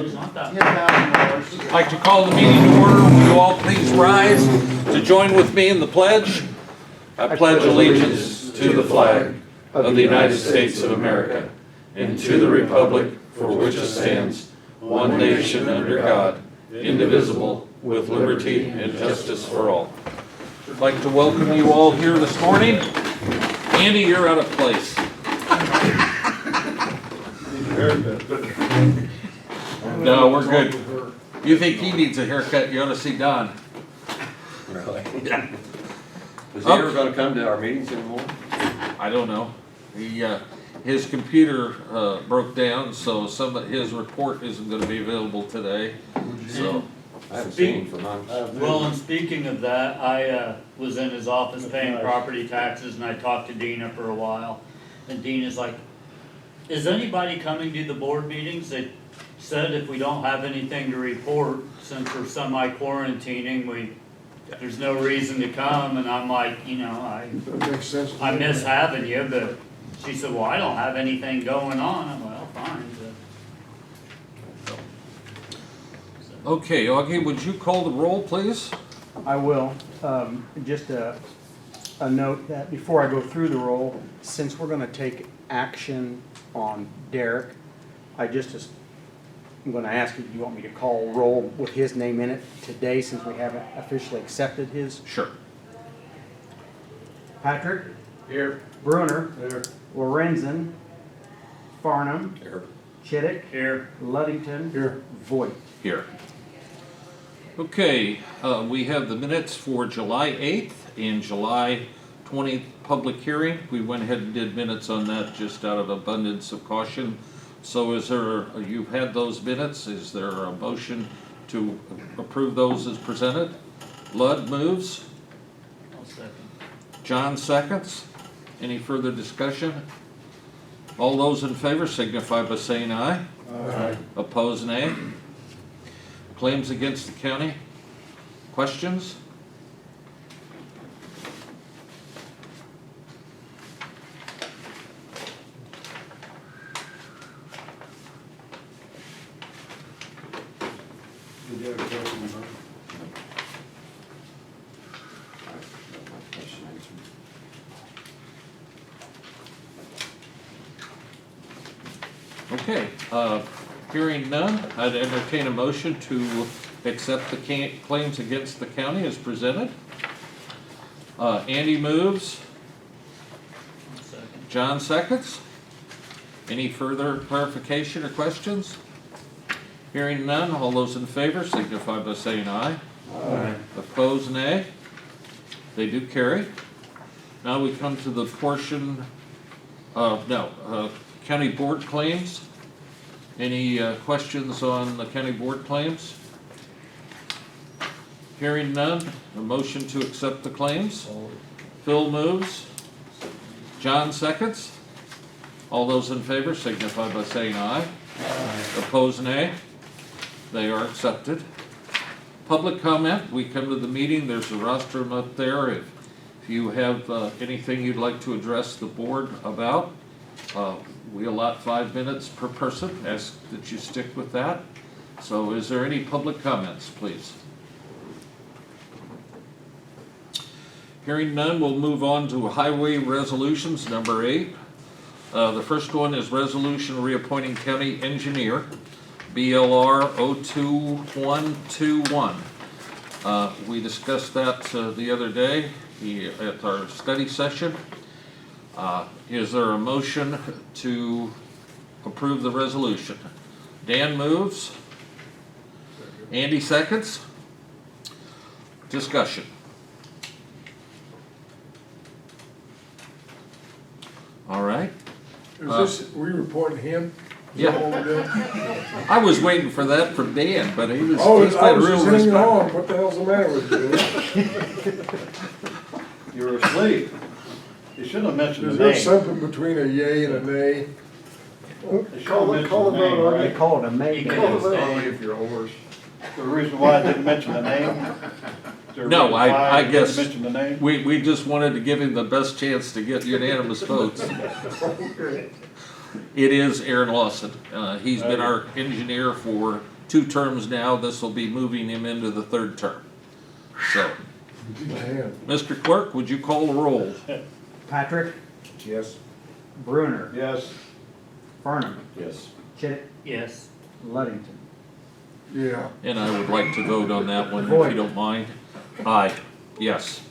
I'd like to call the meeting to order. Will you all please rise to join with me in the pledge? I pledge allegiance to the flag of the United States of America and to the republic for which it stands, one nation under God, indivisible, with liberty and justice for all. I'd like to welcome you all here this morning. Andy, you're out of place. No, we're good. You think he needs a haircut, you ought to see Don. Really? Yeah. Is he ever gonna come to our meetings anymore? I don't know. His computer broke down, so his report isn't gonna be available today, so. I haven't seen him for months. Well, and speaking of that, I was in his office paying property taxes, and I talked to Dina for a while. And Dina's like, is anybody coming to the board meetings? They said if we don't have anything to report, since we're semi-quarantining, there's no reason to come. And I'm like, I miss having you, but she said, well, I don't have anything going on. I'm like, well, fine. Okay, Augie, would you call the roll, please? I will. Just a note that before I go through the roll, since we're going to take action on Derek, I'm going to ask you, do you want me to call roll with his name in it today since we haven't officially accepted his? Sure. Patrick? Here. Bruner? Here. Lorenzen? Farnham? Here. Chittick? Here. Luddington? Here. Voigt. Here. Okay, we have the minutes for July 8th and July 20th public hearing. We went ahead and did minutes on that just out of abundance of caution. So you've had those minutes, is there a motion to approve those as presented? Ludd moves. I'll second. John seconds. Any further discussion? All those in favor signify by saying aye. Aye. Opposed, nay. Claims against the county. Questions? Did you have a question, Mark? Okay, hearing none, I'd entertain a motion to accept the claims against the county as presented. Andy moves, I'll second. John seconds. Any further clarification or questions? Hearing none, all those in favor signify by saying aye. Aye. Opposed, nay. They do carry. Now we come to the portion county board claims. Any questions on the county board claims? Hearing none, a motion to accept the claims. Phil moves. John seconds. All those in favor signify by saying aye. Opposed, nay. They are accepted. Public comment, we come to the meeting, there's a rostrum up there. If you have anything you'd like to address the board about, we allot 5 minutes per person. Ask that you stick with that. So is there any public comments, please? Hearing none, we'll move on to highway resolutions, number 8. The first one is resolution reappointing county engineer, BLR 02121. We discussed that the other day at our study session. Is there a motion to approve the resolution? Dan moves. Andy seconds. Discussion. All right. Were you reporting him? Yeah. I was waiting for that from Dan, but he's I was been real just hanging respectful. on. What the hell's the matter with you? You were asleep. You shouldn't have mentioned Is the there name. something between a yay and a nay? You should have mentioned the name, They right? call it a He May. can Call it stay. Only if you're a horse. The reason why I didn't mention the name? Is there a No, reason why I didn't guess mention the name? we just wanted to give him the best chance to get unanimous votes. It is Aaron Lawson. He's been our engineer for 2 terms now. This will be moving him into the 3rd term. So, Man, Mr. Clerk, would you call the roll? Patrick, yes. Bruner, Yes. Farnham, Yes. Chidick, Yes. Luddington. Yeah. And I would like to vote on that one, if you don't mind. Aye, yes.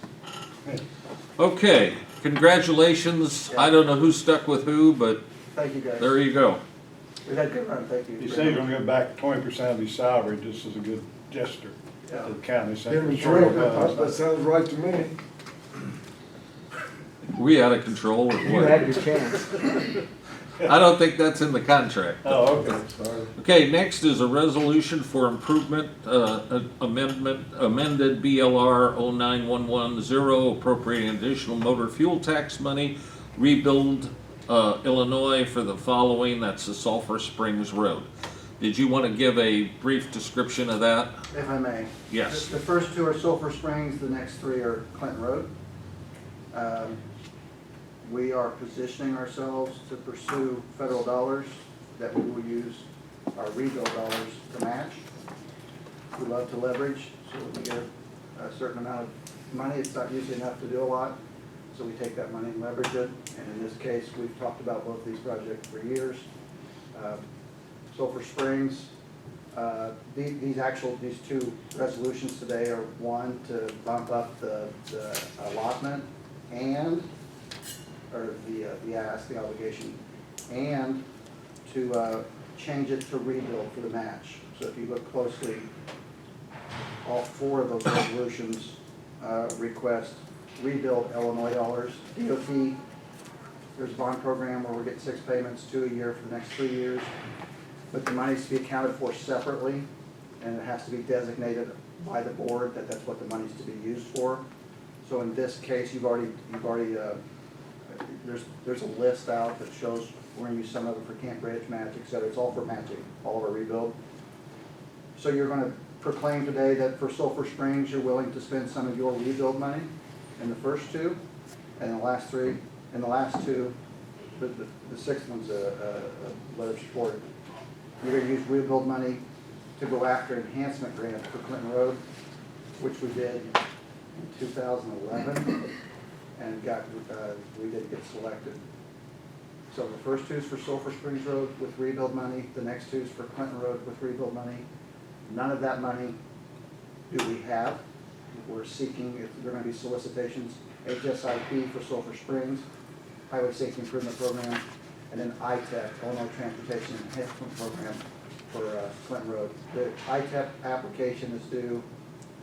Okay, congratulations. I don't know who stuck with who, but Thank you, guys. there you go. We've had a good run, thank you. He said he's gonna give back 20% of his salary just as a good gesture Yeah. to the county. Him and Trent, that sounds right to me. We out of control or You had what? your chance. I don't think that's in the contract. Oh, okay, sorry. Okay, next is a resolution for improvement, amended BLR 09110, appropriating additional motor fuel tax money, rebuild, Illinois for the following, that's the Sulphur Springs Road. Did you want to give a brief description of that? If I may. Yes. The first 2 are Sulphur Springs, the next 3 are Clinton Road. We are positioning ourselves to pursue federal dollars that we will use our rebuild dollars to match. We love to leverage, so when we get a certain amount of money, it's not usually enough to do a lot, so we take that money and leverage it. And in this case, we've talked about both these projects for years. Sulphur Springs, these 2 resolutions today are one to bump up the allotment and, or the ask, the obligation, and to change it to rebuild for the match. So if you look closely, all 4 of those resolutions request rebuild Illinois dollars. DOT, there's a bond program where we're getting 6 payments, 2 a year for the next 3 years. But the money's to be accounted for separately, and it has to be designated by the board that that's what the money's to be used for. So in this case, there's a list out that shows we're gonna use some of it for Camp Bridge match, et cetera. It's all for matching, all of our rebuild. So you're gonna proclaim today that for Sulphur Springs, you're willing to spend some of your rebuild money in the first 2, and the last 3, and the last 2, the 6th one's a letter of support. You're gonna use rebuild money to go after enhancement grant for Clinton Road, which we did in 2011, and we did get selected. So the first 2 is for Sulphur Springs Road with rebuild money, the next 2 is for Clinton Road with rebuild money. None of that money do we have. We're seeking, if there are gonna be solicitations, HSIP for Sulphur Springs, Highway Safety Improvement Program, and then ITEP, Illinois Transportation Enhancement Program for Clinton Road. The ITEP application is due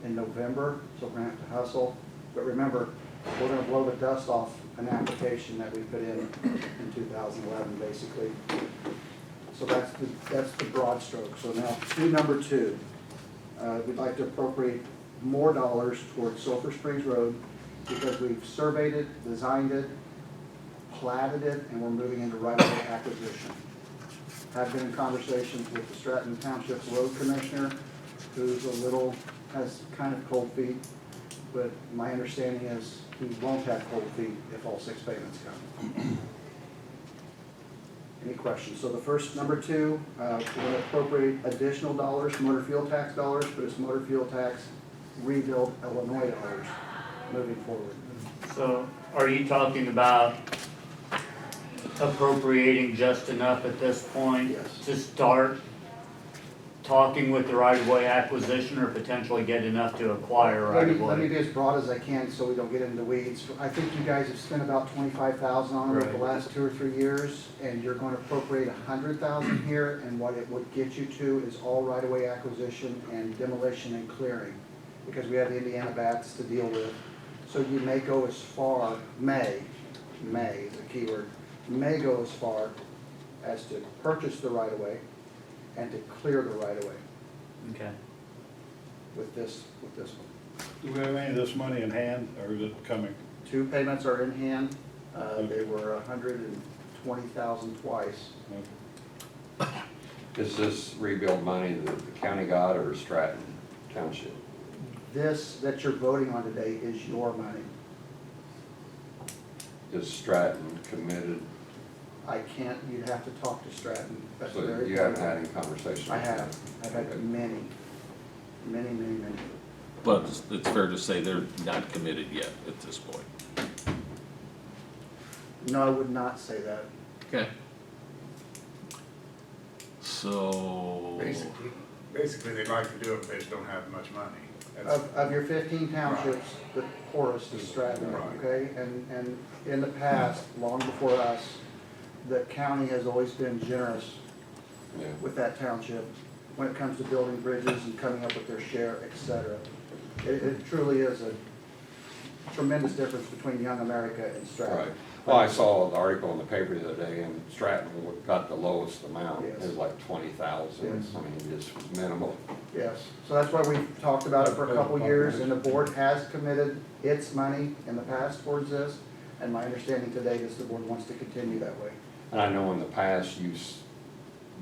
in November, so we're gonna have to hustle. But remember, we're gonna blow the dust off an application that we put in 2011, basically. So that's the broad stroke. So now, number 2, we'd like to appropriate more dollars towards Sulphur Springs Road because we've surveyed it, designed it, platted it, and we're moving into right-of-way acquisition. I've been in conversations with the Stratton Township Road Commissioner, who's has kind of cold feet, but my understanding is he won't have cold feet if all 6 payments come. Any questions? So the first, number 2, we're going to appropriate additional dollars, motor fuel tax dollars, but it's motor fuel tax rebuild Illinois dollars moving forward. So are you talking about appropriating just enough at this point? Yes. To start talking with the right-of-way acquisition or potentially get enough to acquire Let me be right-of-way? as broad as I can so we don't get into the weeds. I think you guys have spent about $25,000 on it over the Right. last 2 or 3 years, and you're going to appropriate $100,000 here, and what it would get you to is all right-of-way acquisition and demolition and clearing, because we have the Indiana bats to deal with. So you may go as far, may is a key word, may go as far as to purchase the right-of-way and to clear the right-of-way Okay. with this one. Do we have any of this money in hand, or is it coming? 2 payments are in hand. They were 120,000 twice. Is this rebuild money that the county got or Stratton Township? This that you're voting on today is your money. Is Stratton committed I can't, you'd have to talk to Stratton. That's So very. you haven't had any conversation? I with have, them? I've had Okay. many. But it's fair to say they're not committed yet at this point. No, I would not say that. Okay. So. Basically, they'd like to do it, but they just don't have much money. That's- Of your 15 townships, the poorest is Stratton, Right. okay? And in the past, long before us, the county has always been generous Yeah. with that township when it comes to building bridges and coming up with their share, et cetera. It truly is a tremendous difference between Young America and Right. Stratton. Well, I saw an article in the paper the other day, and Stratton got the lowest amount. It was Yes. like 20,000. Yes. I mean, this was minimal. Yes, so that's why we've talked about it for a couple years, and the board has committed its money in the past towards this. And my understanding today is the board wants to continue that way. And I know in the past,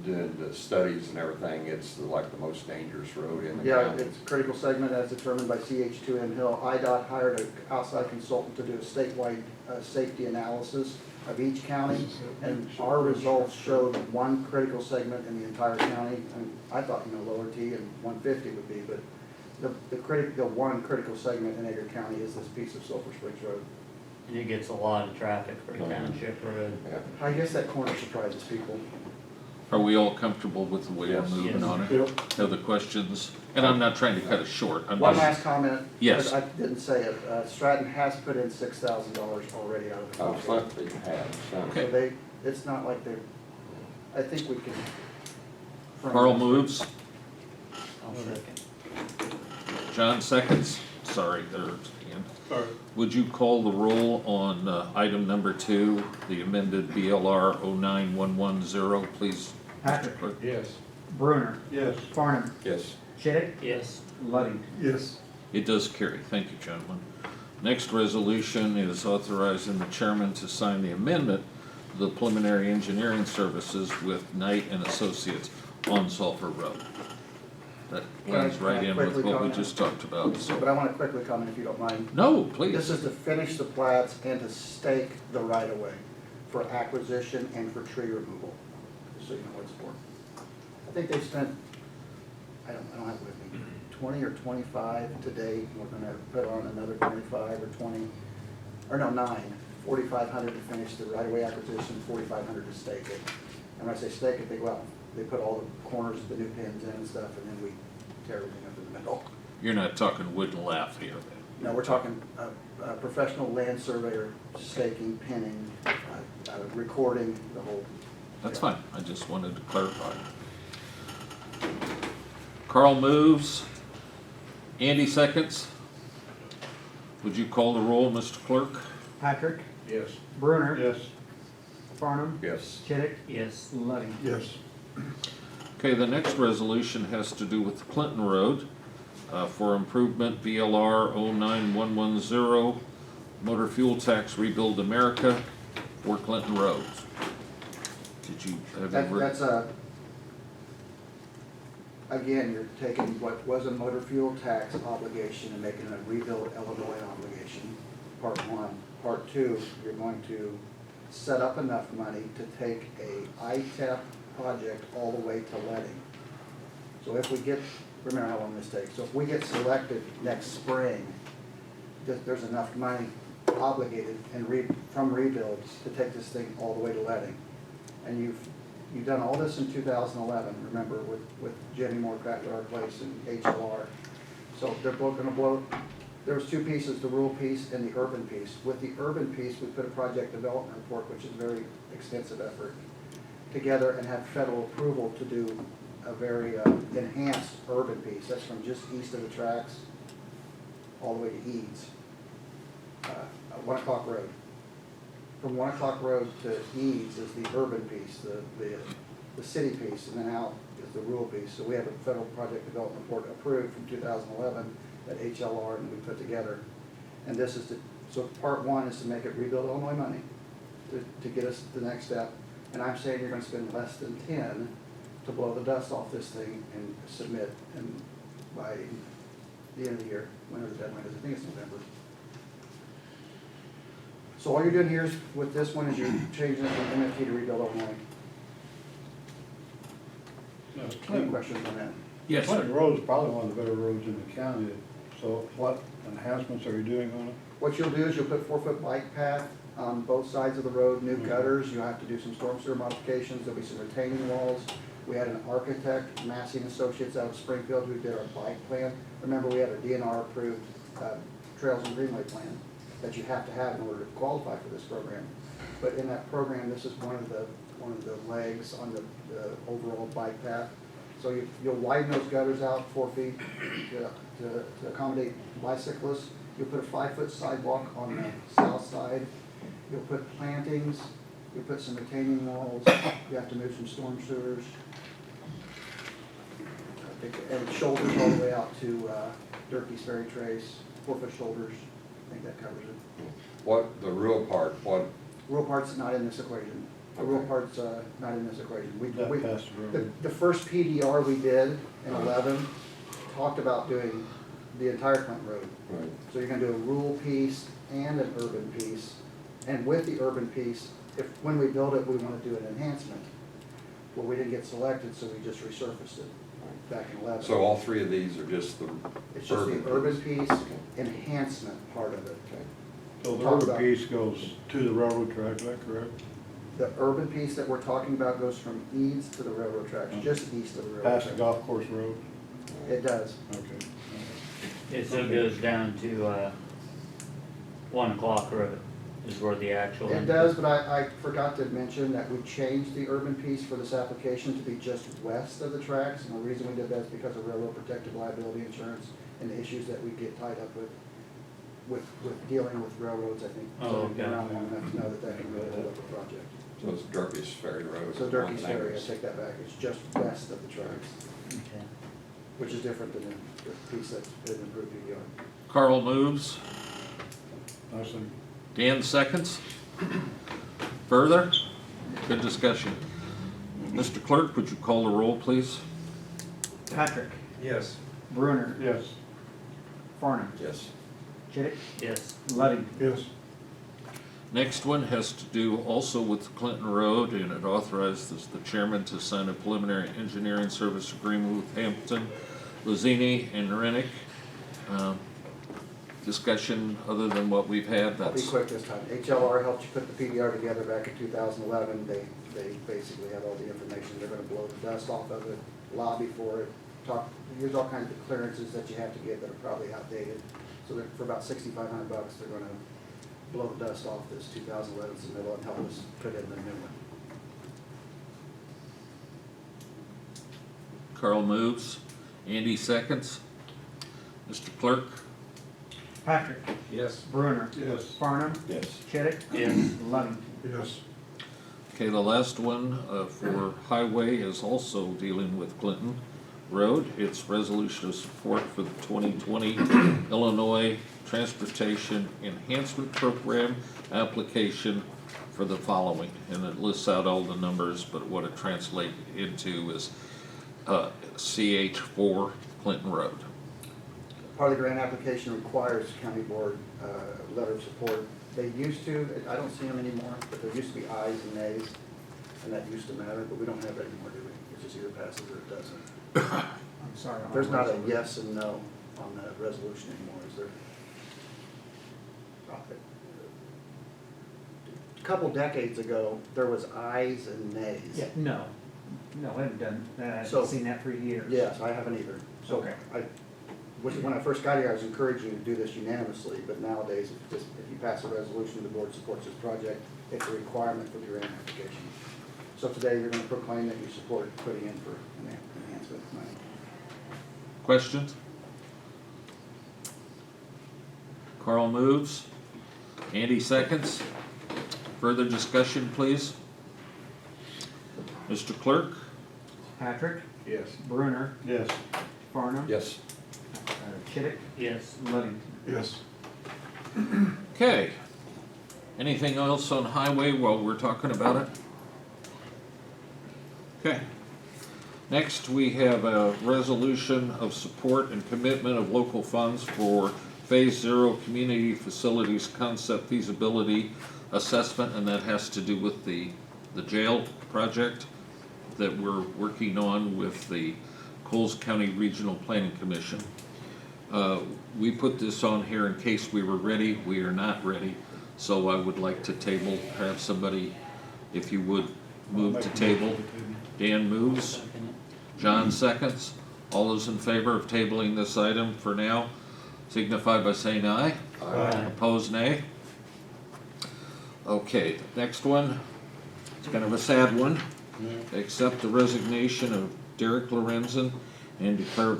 did the studies and everything, it's like the most dangerous road in the Yeah, county. it's a critical segment as determined by CH2M Hill. IDOT hired an outside consultant to do a statewide safety analysis of each county, and our results showed one critical segment in the entire county. And I thought, Lower T and 150 would be, but the one critical segment in Edgar County is this piece of Sulphur Springs Road. And it gets a lot of traffic for a township road. Yeah. I guess that corner surprises people. Are we all comfortable with the way we're Yes. moving Yes. on it? Yep. Other questions? And I'm not trying to cut it short. I'm One just- last comment. Yes. I didn't say it. Stratton has put in $6,000 already out of the Oh, contract. so they had some. Okay. So it's not like I think we can. Carl moves, I'll second. John seconds. Sorry, there's Ian. Would you call the roll on item number 2, the amended BLR 09110, please? Mr. Patrick. Clerk? Yes. Brunner, Yes. Farnum, Yes. Chittick, Yes, Ludding. Yes. It does carry. Thank you, gentlemen. Next resolution is authorizing the chairman to sign the amendment to the preliminary engineering services with Knight and Associates on Sulphur Road. That blends right in with what we just talked about, But so. I want to quickly comment, if you don't mind. No, This please. is to finish the plats and to stake the right-of-way for acquisition and for tree removal, just so you know what it's for. I think they've spent, I don't have it with me, 20 or 25 to date. We're gonna put on another 25 or 20, or no, 9, 4,500 to finish the right-of-way acquisition, 4,500 to stake it. And when I say stake it, they put all the corners, the new pins in and stuff, and then we tear everything up in the middle. You're not talking wooden lath here, then. No, we're talking a professional land surveyor staking, pinning, recording, the whole. That's fine. I just wanted to clarify. Carl moves. Andy seconds. Would you call the roll, Mr. Clerk? Patrick, Yes. Brunner, Yes. Farnum, Yes. Chittick, yes, Ludding. Yes. Okay, the next resolution has to do with Clinton Road for improvement BLR 09110, motor fuel tax rebuild America for Clinton Road. Did you have ever? That's again, you're taking what was a motor fuel tax obligation and making it a rebuild Illinois obligation, part one. Part two, you're going to set up enough money to take a ITEP project all the way to Leading. So if we get, remember how long this takes, so if we get selected next spring, there's enough money obligated and from rebuild to take this thing all the way to Leading. And you've done all this in 2011, remember, with Jenny Moore Crafted Our Place and HLR. So they're both gonna blow, there was two pieces, the rural piece and the urban piece. With the urban piece, we put a project development report, which is a very extensive effort, together and have federal approval to do a very enhanced urban piece. That's from just east of the tracks all the way to Eads, 1 o'clock road. From 1 o'clock road to Eads is the urban piece, the city piece, and then out is the rural piece. So we have a federal project development report approved from 2011 that HLR and we put together. And this is so part one is to make it rebuild Illinois money to get us to the next step. And I'm saying you're gonna spend less than 10 to blow the dust off this thing and submit and by the end of the year, whenever the deadline is, I think it's November. So all you're doing here is, with this one, is you're changing it from MFT to rebuild only. Any Clinton questions on that? Yes, sir. Road is probably one of the better roads in the county, so what enhancements are you doing on it? What you'll do is you'll put 4-foot bike path on both sides of the road, new gutters, you'll have to do some storm sewer modifications, there'll be some retaining walls. We had an architect, Massey and Associates out of Springfield, who did our bike plan. Remember, we have a DNR approved Trails and Greenway plan that you have to have in order to qualify for this program. But in that program, this is one of the legs on the overall bike path. So you'll widen those gutters out 4 feet to accommodate bicyclists. You'll put a 5-foot sidewalk on the south side. You'll put plantings, you'll put some retaining walls, you have to move some storm sewers. And shoulders all the way out to Durkee's Ferry Trace, 4-foot shoulders. I think that covers it. What, the real part, what, Rural part's not in this equation. The rural part's not in this equation. That past the road. The first PDR we did in 11 talked about doing the entire Clinton Road. right, So you're gonna do a rural piece and an urban piece. And with the urban piece, when we build it, we wanna do an enhancement. Well, we didn't get selected, so we just resurfaced it back in 11. so all three of these are just the It's just the urban piece, Okay. enhancement part of it. Okay. So the Talk urban about- piece goes to the railroad track, is that correct? The urban piece that we're talking about goes from Eads to the railroad tracks, just east of the railroad Past the tracks. golf course road? It does. Okay. It still goes down to, 1 o'clock road is where the actual. It does, but I forgot to mention that we changed the urban piece for this application to be just west of the tracks. And the reason we did that is because of railroad protective liability insurance and the issues that we get tied up with dealing with railroads, I think. Oh, So okay. we've been around long enough to know that can really hold up a project. So it's Durkee's Ferry Road. So Durkee's One Ferry, I neighbors. take that back, it's just west of the tracks, Okay. which is different than the piece that's been approved PDR. Carl moves, I think, Dan seconds. Further? Good discussion. Mr. Clerk, would you call the roll, please? Patrick, Yes. Brunner, yes. Farnum, Yes. Chittick, Yes. Ludding. Yes. Next one has to do also with Clinton Road, and it authorizes the chairman to sign a preliminary engineering service agreement with Hampton, Lazzini, and Rennick. Discussion other than what we've had, I'll be that's, quick this time. HLR helped you put the PDR together back in 2011. They basically have all the information. They're gonna blow the dust off of it, lobby for it, here's all kinds of clearances that you have to get that are probably outdated. So that for about $6,500, they're gonna blow the dust off this 2011 submittal and help us put in the new one. Carl moves, Andy seconds. Mr. Clerk? Patrick, Yes. Brunner, Yes. Farnum, Yes. Chittick, Yes. Ludding. Yes. Okay, the last one for highway is also dealing with Clinton Road. It's resolution of support for the 2020 Illinois Transportation Enhancement Program application for the following. And it lists out all the numbers, but what it translates into is CH4 Clinton Road. Part of the grant application requires county board letter of support. They used to, I don't see them anymore, but there used to be ayes and nays, and that used to matter, but we don't have that anymore, do we? It just either passes or it doesn't. I'm sorry. on There's not a resolution. yes and no on that resolution anymore, is there? A couple decades ago, there was ayes and nays. Yeah, no, I haven't done that, I So- haven't seen that for years. Yes, I haven't either. So Okay. when I first got here, I was encouraging you to do this unanimously, but nowadays, if you pass a resolution, the board supports this project, it's a requirement for the grant application. So today, you're gonna proclaim that you support putting in for an enhancement money. Questions? Carl moves, Andy seconds. Further discussion, please? Mr. Clerk? Patrick, Yes. Brunner, Yes. Farnum. Yes. Chittick, Yes. Ludding. Yes. Okay. Anything else on highway while we're talking about it? Okay. Next, we have a resolution of support and commitment of local funds for Phase Zero Community Facilities Concept Feasibility Assessment, and that has to do with the jail project that we're working on with the Coles County Regional Planning Commission. We put this on here in case we were ready. We are not ready, so I would like to table, have somebody, if you would, move to table. Dan moves. John seconds. All those in favor of tabling this item for now, signify by saying aye. Aye. Opposed, nay. Okay, next one, it's kind of a sad one. Accept the resignation of Derek Lorenzen and declare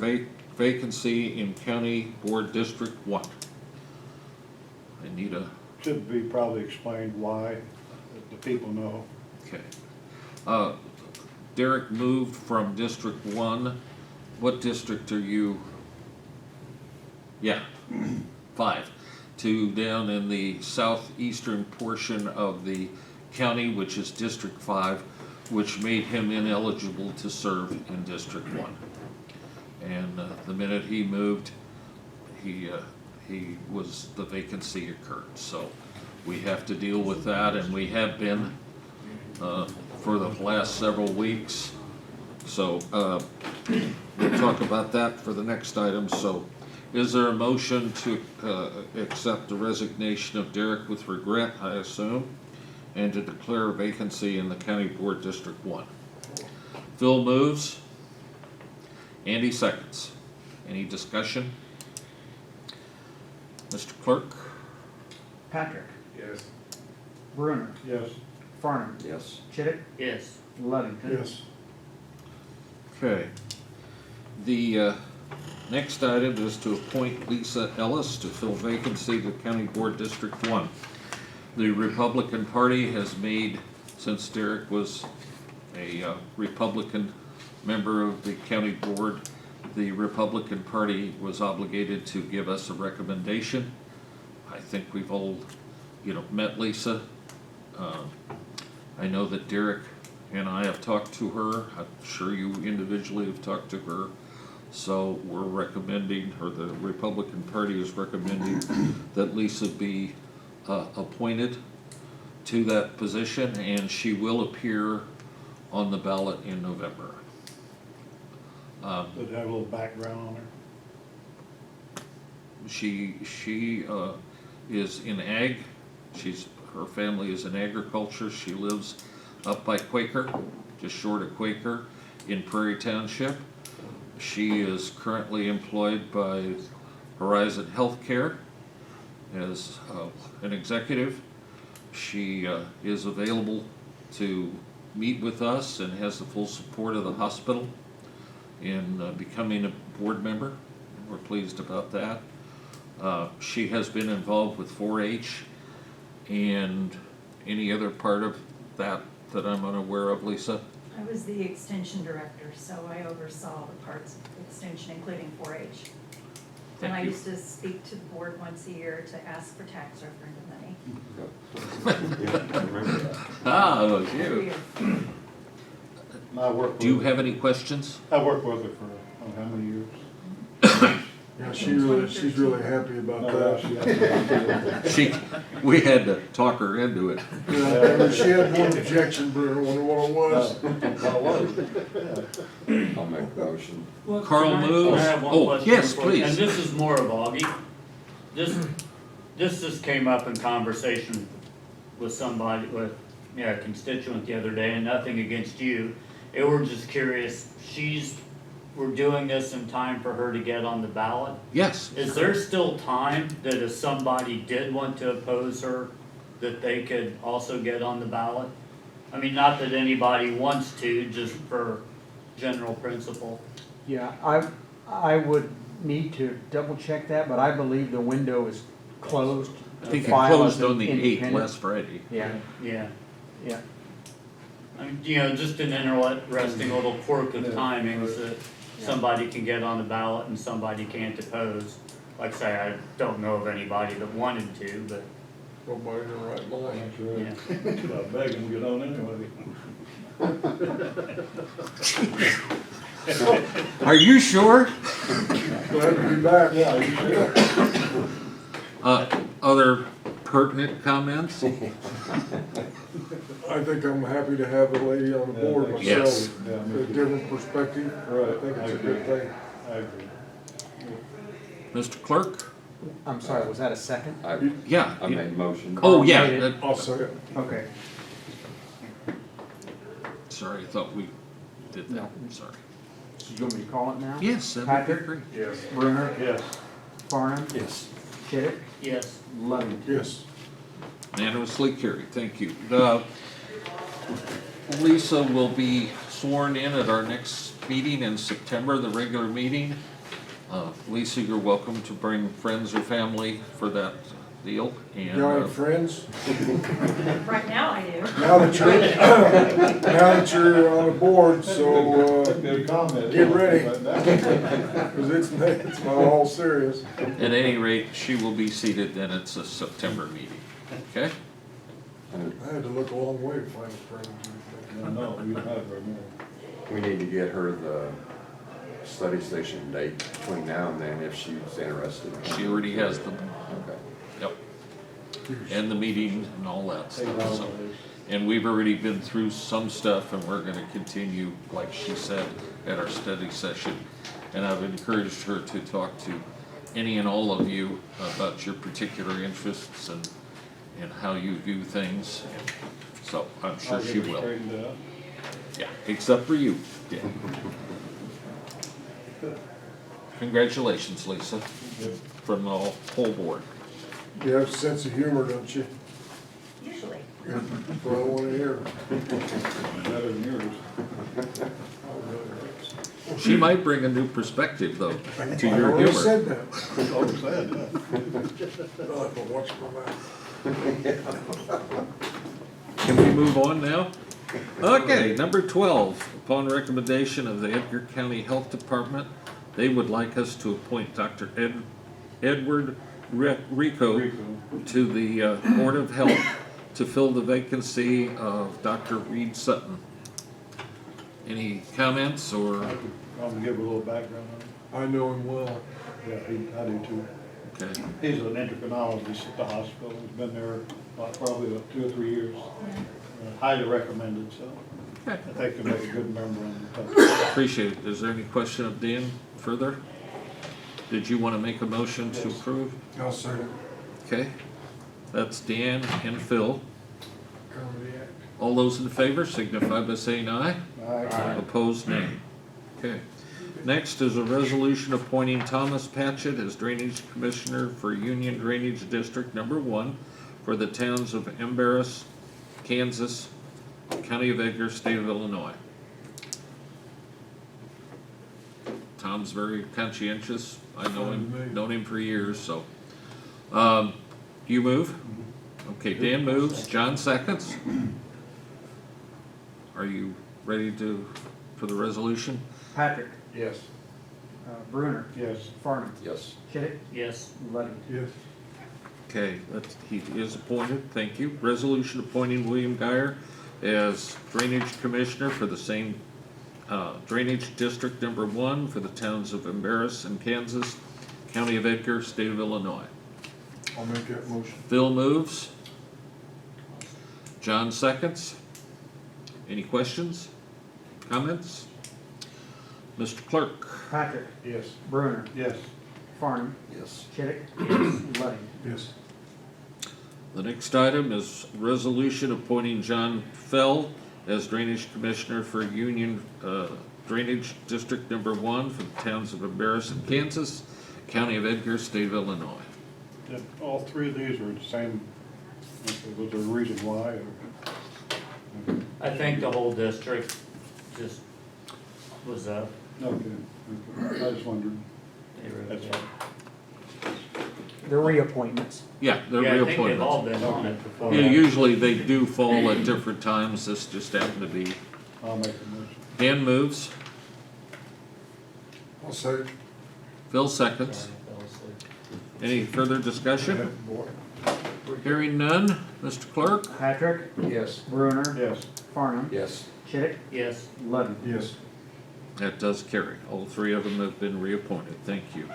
vacancy in County Board District 1. I need a, Should be probably explained why, that the people know. okay. Derek moved from District 1. What district are you? Yeah, 5. To down in the southeastern portion of the county, which is District 5, which made him ineligible to serve in District 1. And the minute he moved, the vacancy occurred. So we have to deal with that, and we have been for the last several weeks. So we'll talk about that for the next item. So is there a motion to accept the resignation of Derek with regret, I assume, and to declare a vacancy in the County Board District 1? Phil moves. Andy seconds. Any discussion? Mr. Clerk? Patrick, Yes. Bruner, Yes. Farnum, Yes. Chittick, Yes. Ludington. Yes. Okay. The next item is to appoint Lisa Ellis to fill vacancy to County Board District 1. The Republican Party has made, since Derek was a Republican member of the county board, the Republican Party was obligated to give us a recommendation. I think we've all, met Lisa. I know that Derek and I have talked to her. I'm sure you individually have talked to her. So we're recommending, or the Republican Party is recommending, that Lisa be appointed to that position, and she will appear on the ballot in November. Does it have a little background on her? She is in ag. Her family is in agriculture. She lives up by Quaker, just short of Quaker, in Prairie Township. She is currently employed by Horizon Healthcare as an executive. She is available to meet with us and has the full support of the hospital in becoming a board member. We're pleased about that. She has been involved with 4-H and any other part of that I'm unaware of, Lisa? I was the extension director, so I oversaw the parts of extension, including 4-H. And I Thank you. used to speak to the board once a year to ask for tax referendum money. Yeah, I remember that. Ah, it was Every you. year. I worked Do you with, have any questions? I worked with her for, how many years? Yeah, she's really happy about that. We had to talk her into it. Yeah, and she had one objection, Bruno, wonder what it was. I'll make a motion. Well, Carl can I- moves. I have one Oh, question yes, before- please. And this is more of Augie. This just came up in conversation with somebody, a constituent the other day, and nothing against you. We're just curious, we're doing this in time for her to get on the ballot. Yes. Is there still time that if somebody did want to oppose her, that they could also get on the ballot? I mean, not that anybody wants to, just for general principle. Yeah, I would need to double check that, but I believe the window is closed. I think it File as closed an on the 8th, independent. last Friday. Yeah, Yeah. yeah. I mean, just an interesting little quirk of timings that somebody can get on the ballot and somebody can't oppose. Like I say, I don't know of anybody that wanted to, but, Nobody in the right mind. That's right. yeah. I beg him to get on anyway. Are you sure? Glad to be back. Yeah, you should. Other pertinent comments? I think I'm happy to have a lady on the board myself. Yes. Yeah, A me too. different perspective. Right, I think it's a good thing. I agree. Mr. Clerk? I'm sorry, was that a second? Yeah. I made a motion. Oh, yeah. Made it. that- I'll second. Okay. Sorry, I thought we did that. No. Sorry. So you want me to call it now? Yes, that would Patrick? be great. Yes. Brunner? Yes. Farnum? Yes. Chittick? Yes. Ludwig? Yes. Unanimously carried, thank you. Lisa will be sworn in at our next meeting in September, the regular meeting. Lisa, you're welcome to bring friends or family for that deal. And You any friends? Right now I do. Now that you're on the board, so, Good comment. get ready. Cause it's not all serious. at any rate, she will be seated, then it's a September meeting, okay? I had to look a long way to find a friend. No, you don't have very many. We need to get her the study station date between now and then if she's interested. She already has them, Okay. yep. And the meeting and all that Take stuff, it so. out. And we've already been through some stuff and we're gonna continue, like she said, at our study session. And I've encouraged her to talk to any and all of you about your particular interests and how you view things. So I'm sure I'll she get it will. straightened out. Yeah, except for you. Yeah. Congratulations, Lisa, Yep. from the whole board. You have a sense of humor, don't you? Usually. That's what I wanna hear. Better than yours. She might bring a new perspective, though, to I your already humor. said that. Oh, sad, yeah. I'll have to watch my mouth. Can we move on now? Okay, number 12, upon recommendation of the Edgar County Health Department, they would like us to appoint Dr. Edward Rico to the Board of Health to fill the vacancy of Dr. Reed Sutton. Any comments or, I'll give a little background on I know him well. it. Yeah, I do too. okay, He's an endocrinologist at the hospital. He's been there probably about 2 or 3 years. Highly recommended, so I okay, think he'll make a good member on the company. appreciate it. Is there any question of Dan further? Did you want to make a motion to Yes. approve? I'll second. Okay, that's Dan and Phil. Comedy act. All those in favor signify by saying aye. Aye. Opposed, nay. Okay. Next is a resolution appointing Thomas Patchett as Drainage Commissioner for Union Drainage District Number 1 for the towns of Embarrass, Kansas, County of Edgar, State of Illinois. Tom's very conscientious. I know him, known him for years, so. You move? Okay, Dan moves, John seconds. Are you ready for the resolution? Patrick? Yes. Brunner? Yes. Farnum? Yes. Chittick? Yes. Ludwig? Yes. Okay, he is appointed, thank you. Resolution appointing William Guyer as Drainage Commissioner for the same Drainage District Number 1 for the towns of Embarrass and Kansas, County of Edgar, State of Illinois. I'll make that motion. Phil moves. John seconds. Any questions? Comments? Mr. Clerk? Patrick? Yes. Brunner? Yes. Farnum? Yes. Chittick? Ludwig? Yes. The next item is resolution appointing John Fell as Drainage Commissioner for Union Drainage District Number 1 for the towns of Embarrass and Kansas, County of Edgar, State of Illinois. Did all 3 of these are the same? Was there a reason why? Or? I think the whole district just was up. Okay. I just wondered. They were- That's yeah. They're reappointments. Yeah, they're Yeah, I think they've all reappointments. been on it before. Yeah, usually they do fall at different times, this just happened to be. I'll make the motion. Dan moves, I'll say. Phil seconds. Sorry, I fell asleep. Any further discussion? Hearing none, Mr. Clerk? Patrick? Yes. Brunner? Yes. Farnum? Yes. Chittick? Yes. Ludwig? Yes. That does carry. All 3 of them have been reappointed. Thank you.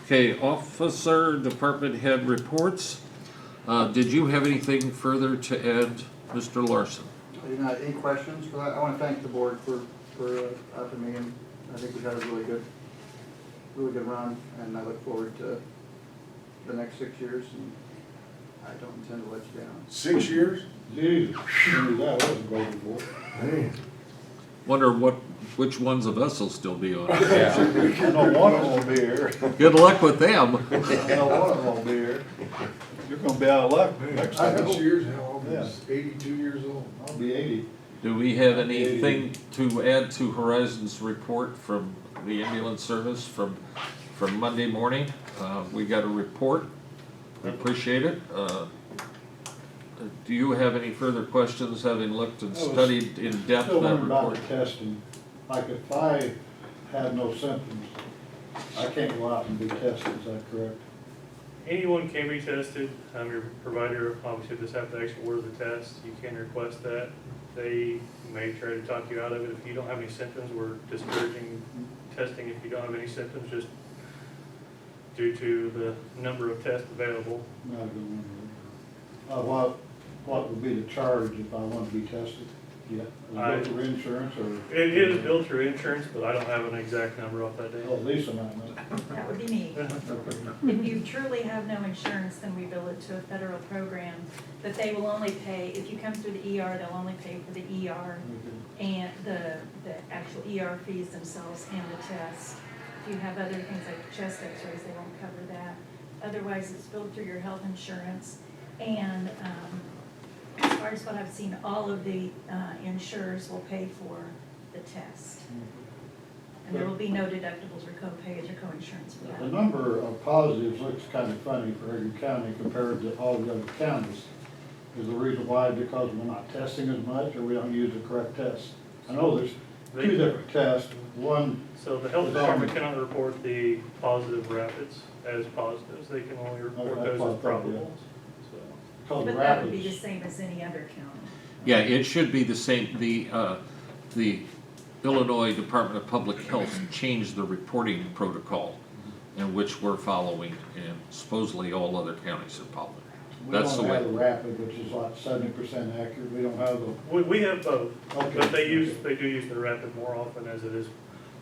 Okay, officer, department head reports. Did you have anything further to add, Mr. Larson? You know, any questions for that? I want to thank the board for helping me, and I think we've had a really good run, and I look forward to the next 6 years, and I don't intend to let you down. 6 years? Jesus, that wasn't voted for. Man. Wonder which ones of us will still be on. I know one of them will be here. Good luck with them. I know one of them will be here. You're gonna be out of luck next I time. know. 6 years, how old Yeah. is 82 years old? I'll be 80. Do we have anything to add to Horizon's report from the ambulance service from Monday morning? We got a report. I appreciate it. Do you have any further questions, having looked and I was studied in depth Still that wondering about report? the testing. Like if I have no symptoms, I can't go out and be tested, is that correct? Anyone can be tested. Your provider obviously just have to actually order the test. You can request that. They may try to talk you out of it if you don't have any symptoms. We're discouraging testing if you don't have any symptoms, just due to the number of tests available. No, I don't wonder. What would be the charge if I want to be tested? Yeah, is it for insurance or? It is billed through insurance, but I don't have an exact number off that day. Oh, Lisa might know. That would be me. If you truly have no insurance, then we bill it to a federal program, but they will only pay, if you come through the ER, they'll only pay for the ER and the actual ER fees themselves and the test. If you have other things like chest x-rays, they won't cover that. Otherwise, it's billed through your health insurance. And as far as what I've seen, all of the insurers will pay for the test. And there will be no deductibles or co-pays or co-insurance for The that. number of positives looks kind of funny for Edgar County compared to all the other counties. Is the reason why because we're not testing as much or we don't use the correct test? I know there's two different tests. One, So the health department cannot report the positive rapids as positives. They can only report Okay, those that's as what I thought, yeah. probables. So. called the But that would be the rapids. same as any other county. Yeah, it should be the same. The Illinois Department of Public Health changed the reporting protocol in which we're following, and supposedly all other counties are following. We That's the don't have way. the rapid, which is like 70% accurate. We don't have the, We have both, Okay. but they do use the rapid more often as it is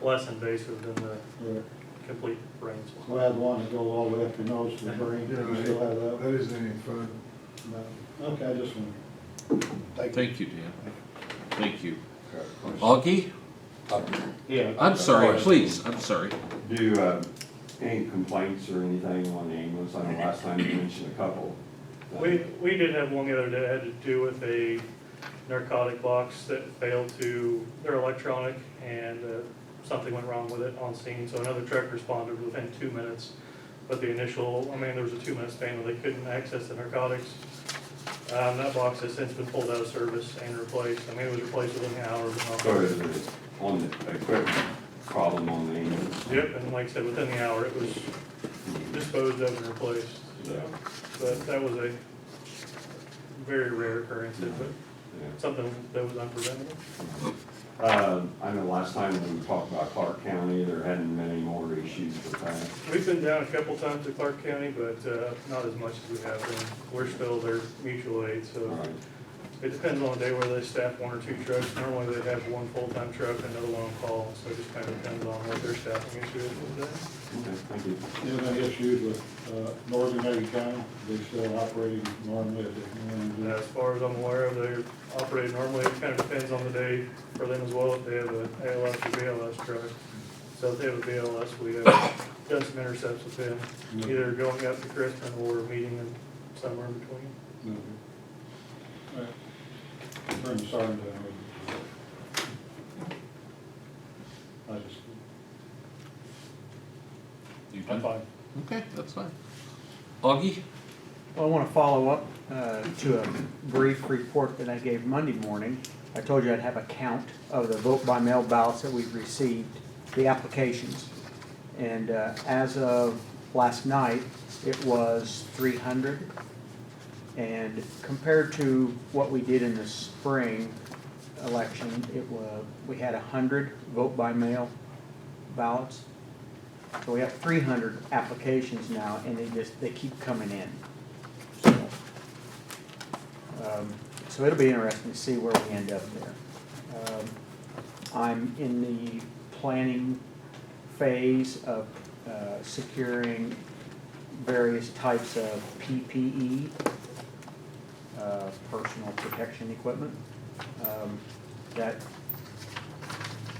less invasive than the complete brain swab. we have one that goes all the way up your nose to the brain. Yeah, We still have that? that isn't any fun. No. Okay, I just want. Thank you, Dan. Thank you. Okay. Augie? Yeah. I'm sorry, please, I'm sorry. Do, any complaints or anything on the ambulance? I know last time you mentioned a couple. We did have one the other day that had to do with a narcotic box that failed to, they're electronic, and something went wrong with it on scene, so another truck responded within 2 minutes. But the initial, there was a 2-minute span where they couldn't access the narcotics. That box has since been pulled out of service and replaced. It was replaced within the hour. but not- So is it on the equipment problem on the ambulance? Yep, and like I said, within the hour, it was disposed of and replaced. So, Yeah. but that was a very rare occurrence, but Yeah. something that was unpreventable. I know last time when we talked about Clark County, there hadn't been any more issues with that. We've been down a couple times to Clark County, but not as much as we have been. We're still their mutual aid, All so right. it depends on the day where they staff 1 or 2 trucks. Normally they have 1 full-time truck and another one on call, so it just kind of depends on what their staffing issue is for the day. Okay, thank you. Any issues with northern Eddy County? They still operating normally as they And normally as far as I'm aware of, they're operating normally. It kind of depends on the day for them as well, if they have a ALS or BLS truck. So if they have a BLS, we have done some intercepts with them, either going up to Crispin or meeting them somewhere in between. do. All right. Turn the sergeant down. I just, You I'm done? fine. Okay, that's fine. Augie? Well, I want to follow up to a brief report that I gave Monday morning. I told you I'd have a count of the vote-by-mail ballots that we've received, the applications. And as of last night, it was 300. And compared to what we did in the spring election, we had 100 vote-by-mail ballots. So we have 300 applications now, and they keep coming in. So it'll be interesting to see where we end up there. I'm in the planning phase of securing various types of PPE, personal protection equipment. That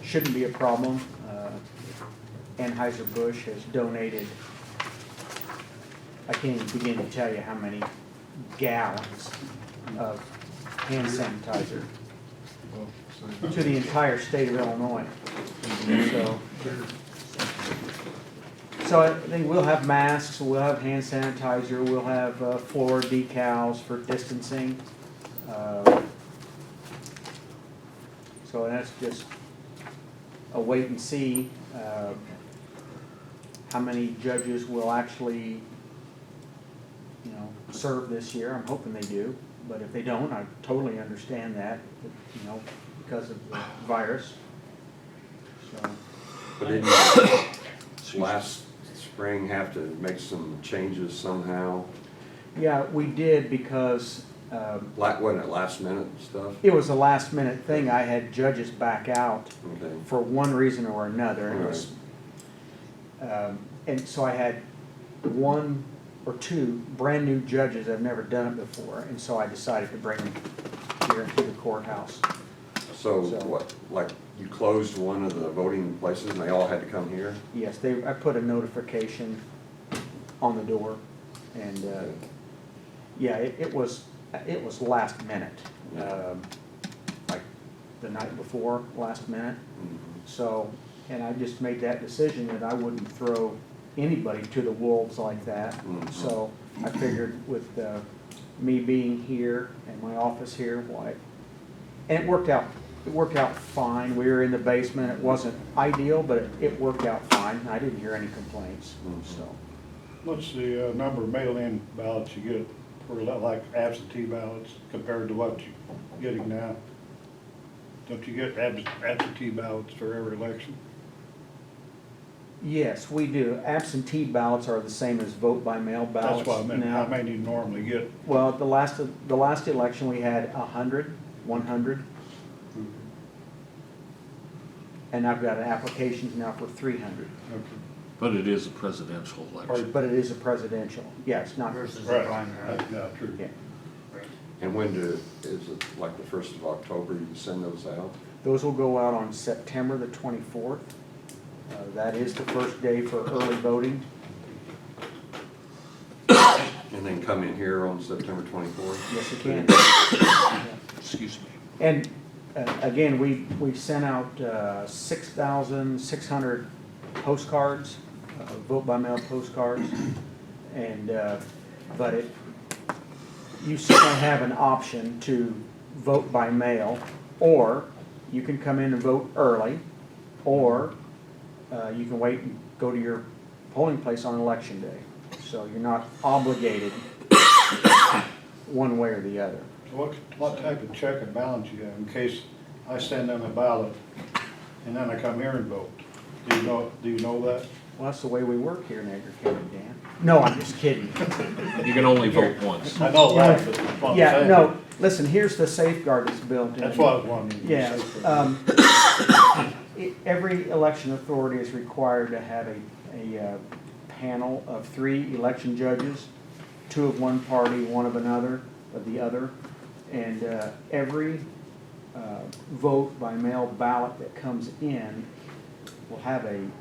shouldn't be a problem. Anheuser-Busch has donated, I can't even begin to tell you how many gallons of hand sanitizer to the entire state of Illinois. So I think we'll have masks, we'll have hand sanitizer, we'll have floor decals for distancing. So that's just a wait and see how many judges will actually, serve this year. I'm hoping they do, but if they don't, I totally understand that, because of the virus. So, But didn't you last spring have to make some changes somehow? yeah, we did because Wasn't it last minute stuff? it was a last minute thing. I had judges back out Okay. for one reason or another. And, it was, and so I had one or two brand new judges that have never done it before, and so I decided to bring them here into the courthouse. So So- what, like you closed one of the voting places and they all had to come here? Yes, I put a notification on the door, and yeah, it was last minute, like the night before, last minute. Mhm. So, and I just made that decision that I wouldn't throw anybody to the wolves like that. Mhm. So I figured with me being here and my office here, why, and it worked out fine. We were in the basement. It wasn't ideal, but it worked out fine. I didn't hear any complaints, Mhm. so. What's the number of mail-in ballots you get for like absentee ballots compared to what you're getting now? Don't you get absentee ballots for every election? Yes, we do. Absentee ballots are the same as vote by mail ballots. That's what I meant, now. how many do you normally get? Well, the last election, we had 100. And I've got applications now for 300. Okay. But it is a presidential election. But it is a presidential. Yeah, it's not. Versus a Right, primary. yeah, true. Yeah. And is it like the 1st of October you send those out? Those will go out on September the 24th. That is the first day for early voting. And then come in here on September 24th? Yes, you can. Yeah. Excuse me. And again, we sent out 6,600 postcards, vote by mail postcards, and but you certainly have an option to vote by mail, or you can come in and vote early, or you can wait and go to your polling place on election day. So you're not obligated one way or the other. So what type of check and balance you have in case I send them a ballot and then I come here and vote? Do you know that? Well, that's the way we work here in Edgar County, Dan. No, I'm just kidding. You can only vote once. I know that, but that's what I'm Yeah, saying. no, listen, here's the safeguard that's built in. That's what I was wondering. Yeah, every election authority is required to have a panel of 3 election judges, 2 of one party, 1 of another, of the other. And every vote by mail ballot that comes in will have an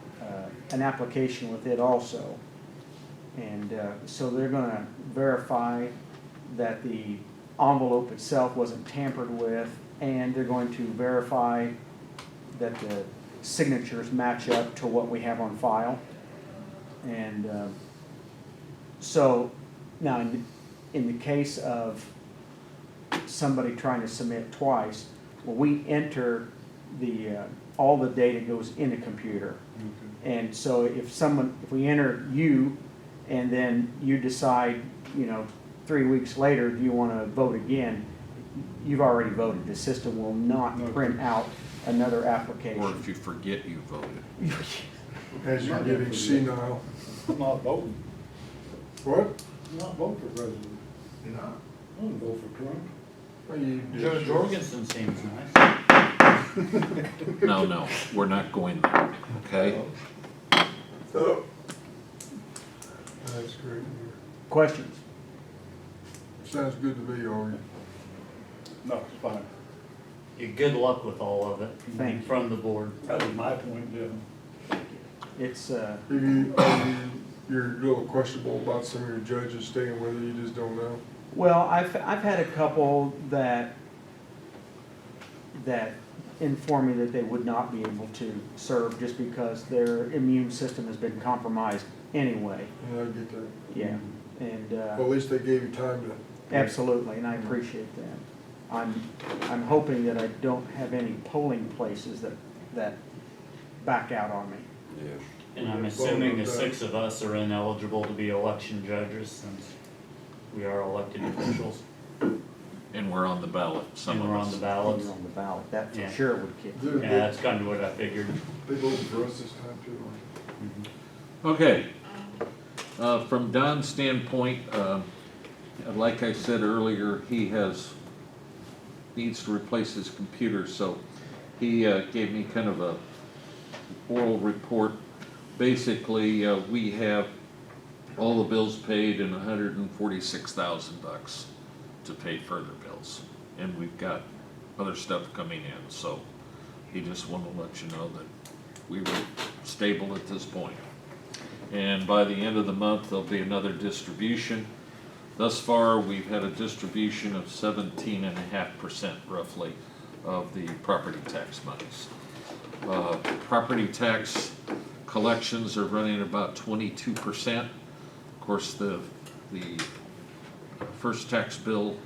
application with it also. And so they're gonna verify that the envelope itself wasn't tampered with, and they're going to verify that the signatures match up to what we have on file. And so now in the case of somebody trying to submit twice, well, we enter all the data goes in a computer. And so if we enter you, and then you decide, 3 weeks later, do you want to vote again, you've already voted. The system will not print out another application. Or if you forget you voted. as you're getting senile. I'm not voting, What? I'm not voting for president. You're not? I wouldn't vote for Trump. Well, you Joe just- Jorgensen seems nice. No, we're not going there, okay? Oh. That's great. Questions? Sounds good to me, Augie. No, it's fine. Yeah, good luck with all of it. Thank you. From the board. That was my point, Jim. It's, You're a little questionable about some of your judges staying with you, you just don't know? well, I've had a couple that inform me that they would not be able to serve just because their immune system has been compromised anyway. Yeah, I get that. Yeah, and, Well, at least they gave you time to. absolutely, and I appreciate that. I'm hoping that I don't have any polling places that back out on me. Yeah. And I'm assuming the 6 of us are ineligible to be election judges since we are elected officials And we're on the ballot, some and of we're on us. the You're ballots. on the ballot, that for Yeah. sure would kick. Yeah, that's kind of what I figured. They voted for us this time too. Okay. From Don's standpoint, like I said earlier, he needs to replace his computer, so he gave me kind of a oral report. Basically, we have all the bills paid and $146,000 to pay further bills. And we've got other stuff coming in, so he just wanted to let you know that we were stable at this point. And by the end of the month, there'll be another distribution. Thus far, we've had a distribution of 17.5% roughly of the property tax monies. Property tax collections are running about 22%. Of course, the first tax bill,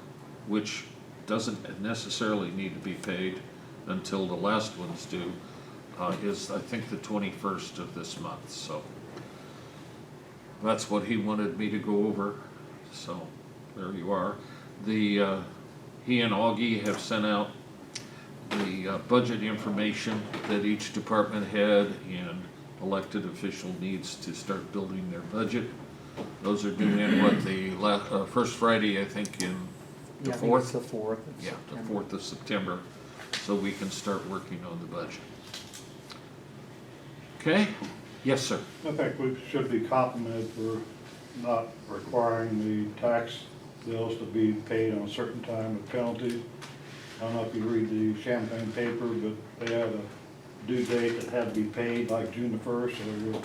which doesn't necessarily need to be paid until the last one's due, is I think the 21st of this month, so. That's what he wanted me to go over, so there you are. He and Augie have sent out the budget information that each department head and elected official needs to start building their budget. Those are due in the first Friday, I think, in the Yeah, I think it's 4th? the 4th. of Yeah, the September. 4th of September, so we can start working on the budget. Okay? Yes, sir. I think we should be complimented for not requiring the tax bills to be paid on a certain time with penalties. I don't know if you read the Champaign paper, but they had a due date that had to be paid like June the 1st, so they were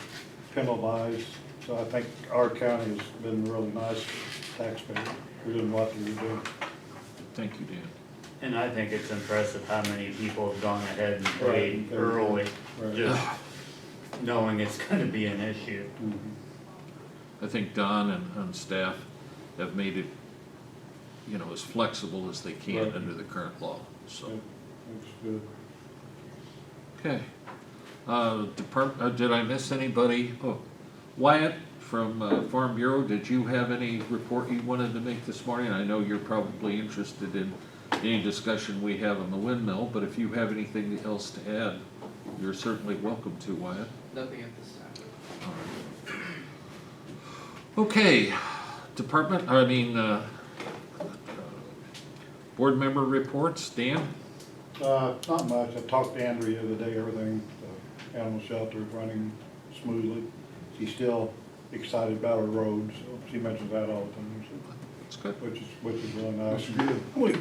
penalized. So I think our county has been really nice taxpayer. We're doing what we were doing. Thank you, Dan. And I think it's impressive how many people have gone ahead and Right. paid early, Right. just knowing it's gonna be an issue. Mhm. I think Don and staff have made it, as flexible as they can Right. under the current law, so. Yeah, That's good. Okay. Did I miss anybody? Oh, Wyatt from Farm Bureau, did you have any report you wanted to make this morning? I know you're probably interested in any discussion we have on the windmill, but if you have anything else to add, you're certainly welcome to, Wyatt. Nothing at this time. All right. Okay, board member reports, Dan? Not much. I talked to Andrea the other day, everything, the animal shelter is running smoothly. She's still excited about her road, so she mentions that all the time, That's good. which is really nice. That's good. We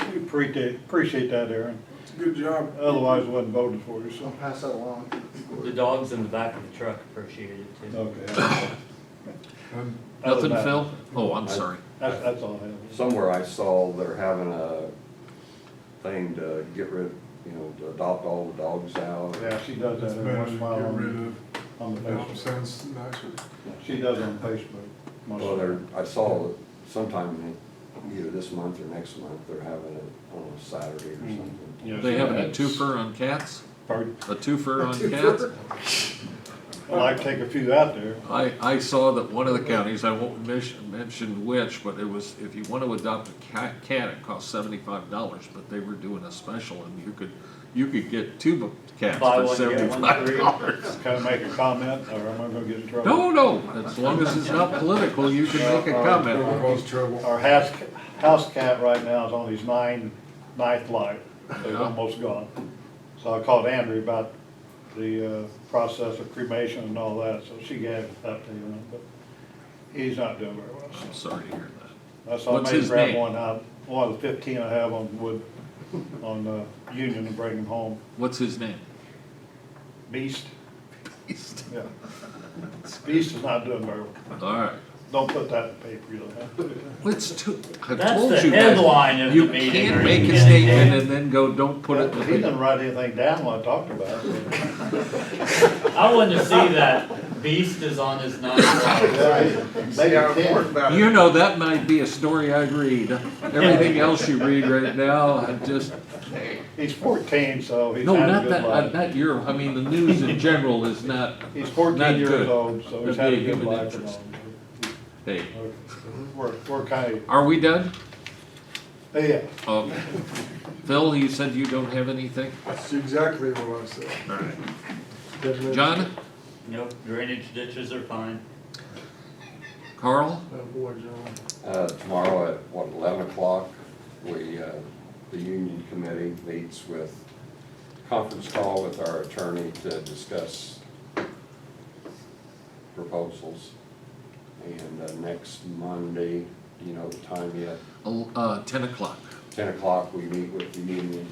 appreciate that, Aaron. It's a good job. Otherwise, I wasn't voting for you, I'll so. pass that along. The dogs in the back of the truck appreciate it too. Okay. Um, Other Nothing, than that, Phil? Oh, I'm sorry. That's all I have. Somewhere I saw they're having a thing to get rid, to adopt all the dogs out. Yeah, she does that It's every once better in to a while get rid on the of, that Facebook. sounds nicer. She does it on Facebook. most Well, of the I saw that sometime either this month or next month, they're having it on a Saturday or Mhm. something. Yeah, They she having a has. twofer on cats? Pardon? A twofer on cats? I'd like to take a few out there. I saw that one of the counties, I won't mention which, but it was, if you want to adopt a cat, it costs $75, but they were doing a special and You could get two cats Buy for one, get one $75. free. Can I make a comment, or am I gonna get in trouble? No, no, as long as it's not political, you can make a Don't comment. cause trouble. Our house cat right now is on his ninth life, so he's Yeah. almost gone. So I called Andrea about the process of cremation and all that, so she gave it up to him, but he's not doing very well. I'm sorry to hear that. That's why I What's made him his grab name? one out, one of the 15 I have on wood, on Union, and bring him home. What's his name? Beast, yeah. Beast is not doing very well. All right. Don't put that in the paper, you don't have to. It's too, I've That's told the you guys, headline of the you meeting. can't or make you a can't statement do- and then go, don't put it in the He didn't paper. write anything down when I talked about it. I wanted to see that Beast is on his ninth life. Maybe 10. You know, that might be a story I'd read. Everything else you read right now, I just, He's 14, so he's no, had a not good that, life. not your, I mean, the news in general is not, He's 14 not years good. old, so he's That'd had be a a good human life. and interest. all. hey, We're kind of, are we done? yeah. Okay. Phil, you said you don't have anything? That's exactly what I said. All right. Definitely. John, Nope, drainage ditches are fine. Carl, Oh, boy, John. Tomorrow at, 11 o'clock, the union committee meets with, conference call with our attorney to discuss proposals. And next Monday, do you know the time yet? 10 o'clock. 10 o'clock, we meet with the union,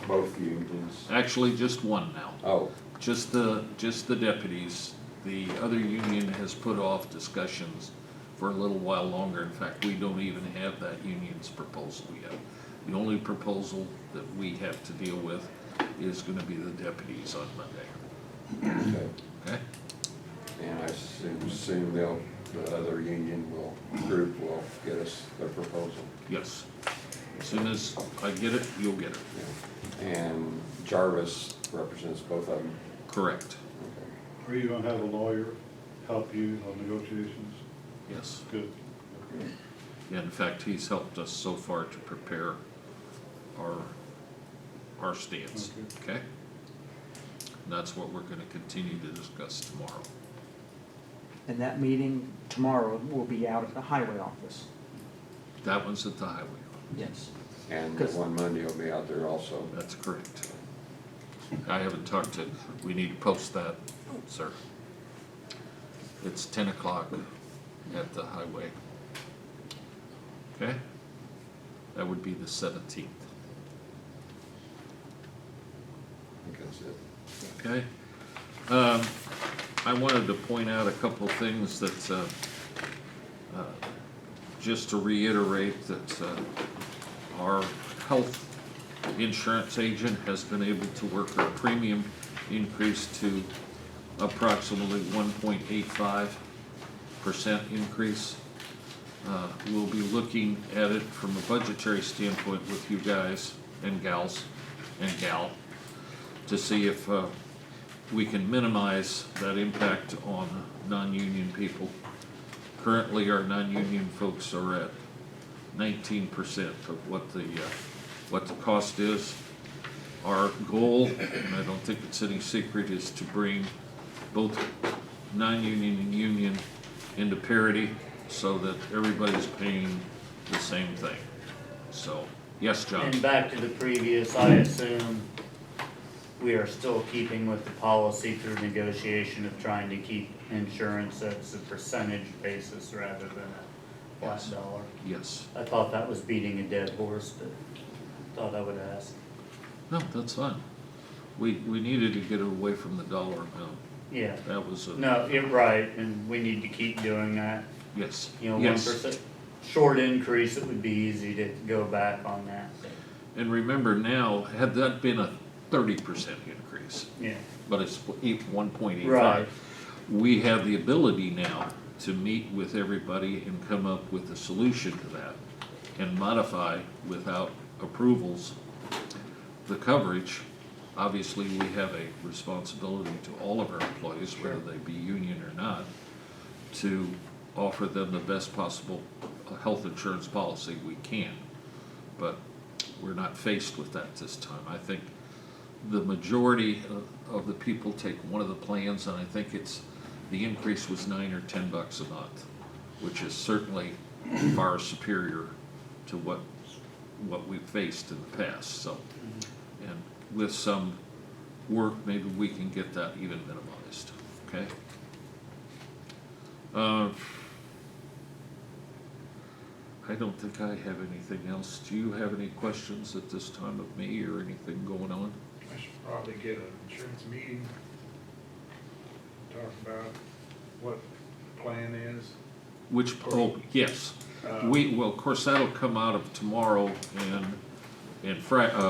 both unions. Actually, just one now. Oh, Just the deputies. The other union has put off discussions for a little while longer. In fact, we don't even have that union's proposal yet. The only proposal that we have to deal with is gonna be the deputies on Monday, okay. okay? And I assume the other union group will get us their proposal. Yes. As soon as I get it, you'll get it. Yeah. And Jarvis represents both of them. Correct. Are you gonna have a lawyer help you on negotiations? Yes. Good. Yeah, in fact, he's helped us so far to prepare our stance, okay? And that's what we're gonna continue to discuss tomorrow. And that meeting tomorrow will be out at the highway office. That one's at the highway. Yes. And the one Monday will be out there also. That's correct. I haven't talked to, we need to post that, sir. It's 10 o'clock at the highway. Okay? That would be the 17th, I think that's it. okay? I wanted to point out a couple of things that, just to reiterate that our health insurance agent has been able to work our premium increase to approximately 1.85% increase. We'll be looking at it from a budgetary standpoint with you guys and gals and gal to see if we can minimize that impact on non-union people. Currently, our non-union folks are at 19% of what the cost is. Our goal, and I don't think it's any secret, is to bring both non-union and union into parity so that everybody's paying the same thing. So, yes, John? And back to the previous, I assume we are still keeping with the policy through negotiation of trying to keep insurance as a percentage basis rather than a flat dollar. Yes. I thought that was beating a dead horse, but thought I would ask. No, that's fine. We needed to get away from the dollar amount. Yeah, That was a, no, you're right, and we need to keep doing that. yes. You know, Yes. 1% short increase, it would be easy to go back on that. And remember now, had that been a 30% increase, Yeah, but it's 1.85. Right. We have the ability now to meet with everybody and come up with a solution to that and modify without approvals the coverage. Obviously, we have a responsibility to all of our employees, whether they be union or not, to offer them the best possible health insurance policy we can. But we're not faced with that this time. I think the majority of the people take one of the plans, and I think the increase was $9 or $10 a month, which is certainly far superior to what we've faced in the past, so. And with some work, maybe we can get that even minimized, okay? I don't think I have anything else. Do you have any questions at this time of me or anything going on? I should probably get an insurance meeting, talk about what the plan is. Which, oh, yes. Uh, Well, of course, that'll come out of tomorrow and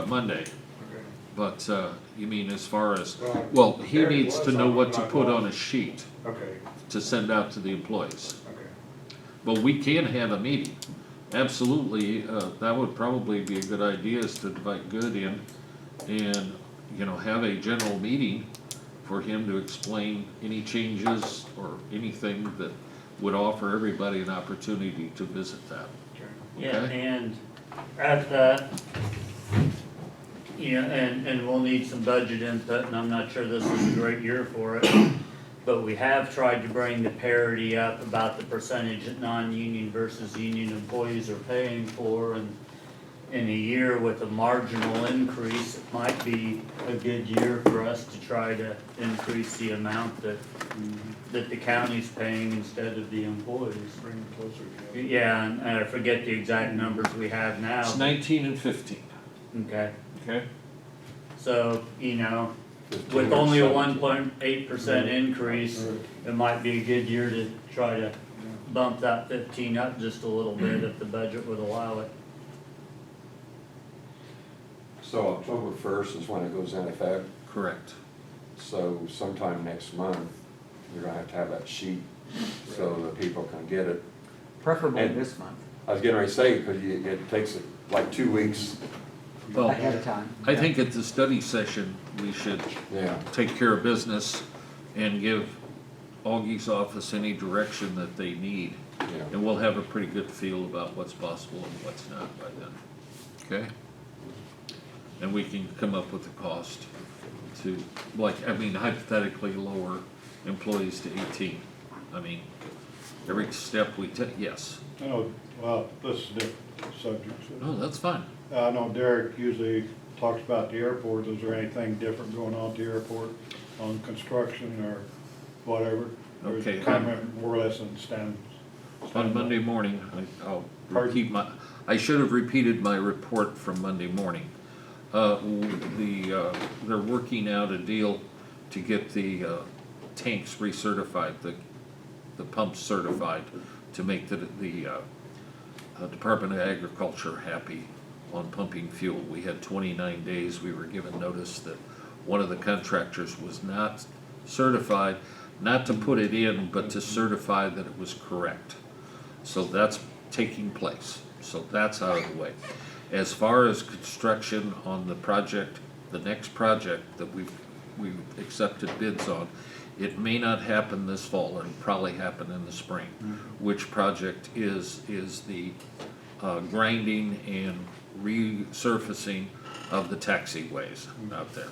Monday. Okay. But, you mean as far as, Well, well, he there needs was to know what to something put like on a sheet Okay, to send out to the employees. okay. But we can have a meeting. Absolutely, that would probably be a good idea, is to invite Good in and, have a general meeting for him to explain any changes or anything that would offer everybody an opportunity to visit that. Okay. Yeah, Okay. and at that, and we'll need some budget input, and I'm not sure this is a great year for it, but we have tried to bring the parity up about the percentage that non-union versus union employees are paying for, and in a year with a marginal increase, it might be a good year for us to try to increase the amount that the county's paying instead of the employees. Bring it closer together. Yeah, and I forget the exact numbers we have now. It's 19 and 15, Okay, okay? so, 15 with or only a 17. 1.8% increase, it might be a good year to try to bump that 15 up just a little bit if the budget would allow it. So October 1st is when it goes in effect, Correct. so sometime next month, you're gonna have that sheet so that people can get it. Preferably And- this month, I was getting ready to say, because it takes like 2 weeks, Well, ahead of time. I think at the study session, we should yeah. take care of business and give Augie's office any direction that they need. Yeah. And we'll have a pretty good feel about what's possible and what's not by then, okay? And we can come up with a cost to, hypothetically lower employees to 18. Every step we take, yes. I know, well, this is a different subject. so. No, that's fine. I know Derek usually talks about the airport. Is there anything different going on at the airport on construction or whatever? Or is it Okay. kind of more or less in stand? On Monday morning, I'll repeat I should have repeated my report from Monday morning. They're working out a deal to get the tanks recertified, the pumps certified, to make the Department of Agriculture happy on pumping fuel. We had 29 days, we were given notice that one of the contractors was not certified, not to put it in, but to certify that it was correct. So that's taking place, so that's out of the way. As far as construction on the project, the next project that we've accepted bids on, it may not happen this fall, it'll probably happen in the spring. Which project is the grinding and resurfacing of the taxiways out there.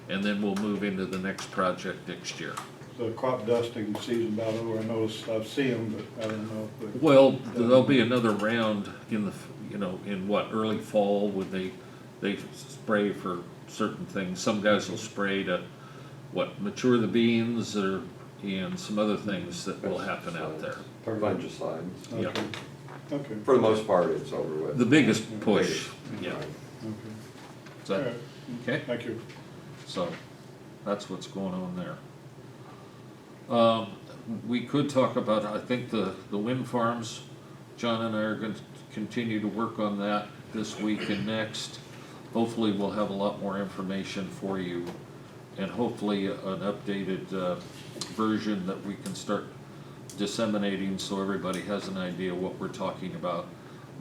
And then we'll move into the next project next year. The crop dusting season about over. I noticed, I've seen them, but I don't know if they. Well, there'll be another round in the, early fall when they spray for certain things. Some guys will spray to, mature the beans and some other things that will happen out there. Fungicides. Yeah. Okay. Okay. For the most part, it's over with. The biggest push, yeah. Right. Okay. Is that, All right. okay? Thank you. So, that's what's going on there. We could talk about, I think, the wind farms. John and I are going to continue to work on that this week and next. Hopefully, we'll have a lot more information for you, and hopefully an updated version that we can start disseminating so everybody has an idea what we're talking about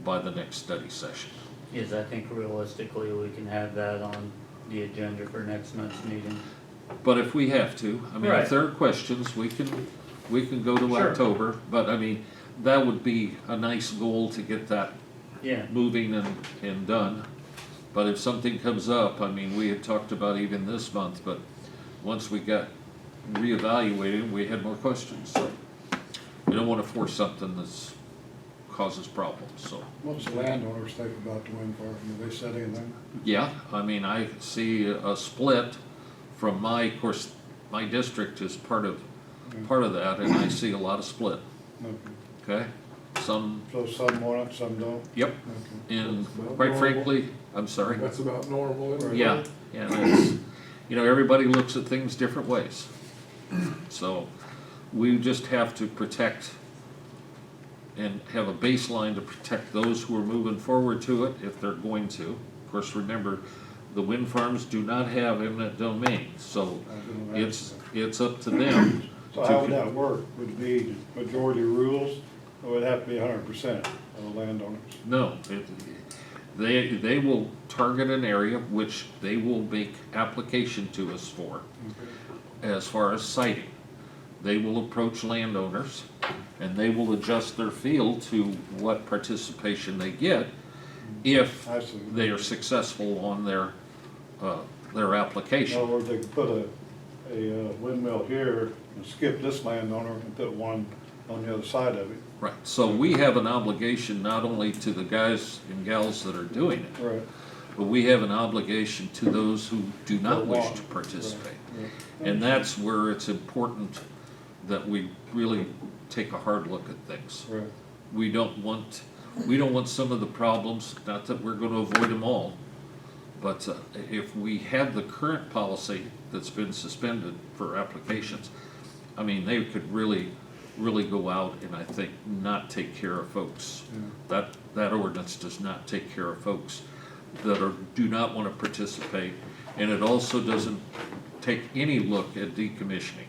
by the next study session. Yes, I think realistically, we can have that on the agenda for next month's meeting. But if we have to, Right. if there are questions, we can go to Sure. October, but that would be a nice goal to get that Yeah, moving and done. But if something comes up, I mean, we had talked about even this month, but once we got reevaluated, we had more questions, so. We don't wanna force something that's causes problems, so. What's the landowners think about the wind farm? Have they said anything? Yeah, I mean, I see a split from of course, my district is part of that, and I see a lot of split, Okay. okay? Some, So some want it, some don't? yep, Okay. and quite frankly, I'm sorry. That's about normal, isn't it? Yeah, yeah, it's, you know, everybody looks at things different ways. So, we just have to protect and have a baseline to protect those who are moving forward to it, if they're going to. Of course, remember, the wind farms do not have eminent domain, so it's up to them. So how would that work? Would it be majority rules, or would it have to be 100% of the landowners? No, they will target an area which they will make application to us for, as far as siting. They will approach landowners, and they will adjust their field to what participation they get if I see. they are successful on their In other application. words, they could put a windmill here and skip this landowner and put one on the other side of it. Right, so we have an obligation not only to the guys and gals that are doing it, Right. but we have an obligation to those who do not wish to Right. participate. Right. And that's where it's important that we really take a hard look at things. Right. We don't want some of the problems, not that we're gonna avoid them all, but if we had the current policy that's been suspended for applications, I mean, they could really go out and I think not take care of folks. That ordinance does not take care of folks that do not wanna participate, and it also doesn't take any look at decommissioning,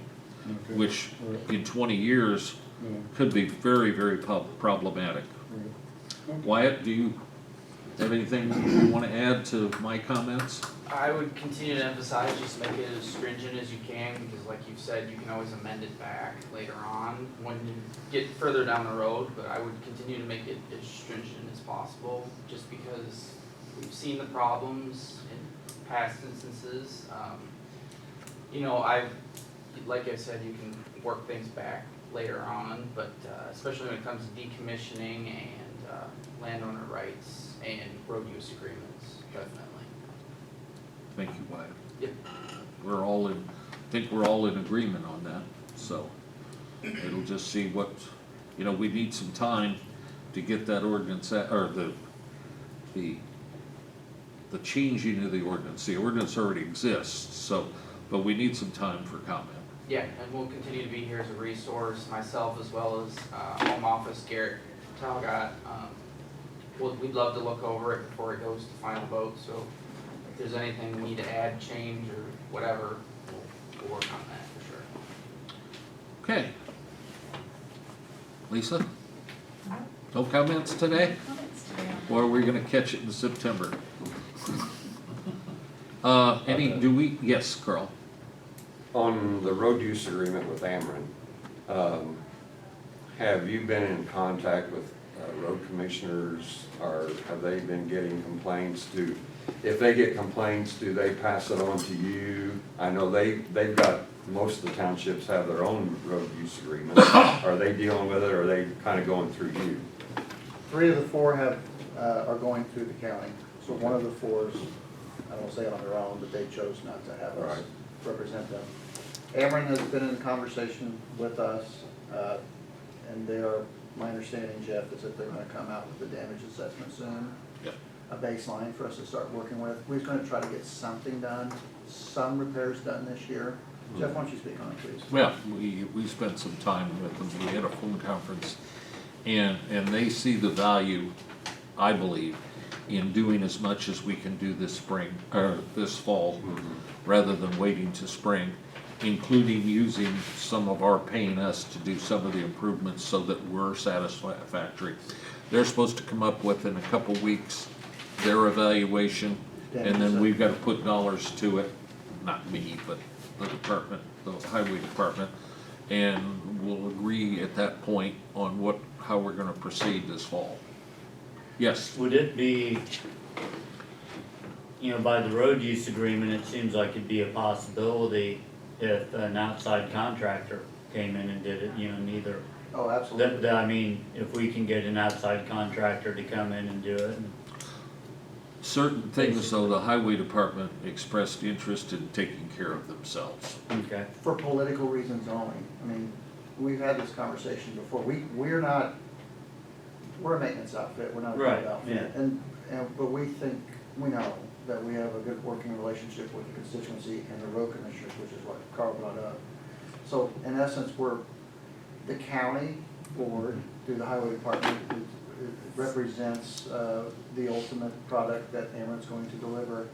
Okay. which Right. in 20 years Yeah. could be very, very problematic. Right. Okay. Wyatt, do you have anything you want to add to my comments? I would continue to emphasize, just make it as stringent as you can, because like you've said, you can always amend it back later on when you get further down the road, but I would continue to make it as stringent as possible, just because we've seen the problems in past instances. You know, like I said, you can work things back later on, but especially when it comes to decommissioning and landowner rights and road use agreements, definitely. Thank you, Wyatt. Yep. I think we're all in agreement on that, so it'll just see what, you know, we need some time to get that ordinance, or the changing of the ordinance. The ordinance already exists, so, but we need some time for comment. Yeah, and we'll continue to be here as a resource, myself as well as Home Office, Garrett Talgot. We'd love to look over it before it goes to final vote, so if there's anything we need to add, change, or whatever, we'll work on that for sure. Okay. Lisa? No comments today? Comments today on Or are we gonna catch it in September? Yes, Carl? On the road use agreement with Ameren, have you been in contact with road commissioners, or have they been getting complaints? If they get complaints, do they pass it on to you? I know they've got, most of the townships have their own road use agreements. Are they dealing with it, or are they kind of going through you? 3 of the 4 are going through the county, so one of the 4 is, I won't say on their own, but they chose not to have us Right. represent them. Ameren has been in conversation with us, and they are, my understanding, Jeff, is that they're gonna come out with the damage assessment soon. Yep. A baseline for us to start working with. We're gonna try to get something done, some repairs done this year. Jeff, why don't you speak on it, please? Well, we spent some time with them, we had a phone conference, and they see the value, I believe, in doing as much as we can do this spring, or this fall, rather than waiting to spring, including using some of our paying us to do some of the improvements so that we're satisfactory. They're supposed to come up with, in a couple weeks, their evaluation, and then we've gotta put dollars to it, not me, but the department, the highway department, and we'll agree at that point on how we're gonna proceed this fall. Yes, Would it be you know, by the road use agreement, it seems like it'd be a possibility if an outside contractor came in and did it, you know, neither. Oh, absolutely. I mean, if we can get an outside contractor to come in and do it. Certain things, though, the highway department expressed interest in taking care of themselves. Okay. For political reasons only. I mean, we've had this conversation before. We're not, we're a maintenance outfit, we're not a Right, road outfit. But we think, we know that we have a good working relationship with the constituency and the road commissioners, which is what Carl brought up. So in essence, we're, the county board through the highway department it represents the ultimate product that Ameren's going to deliver.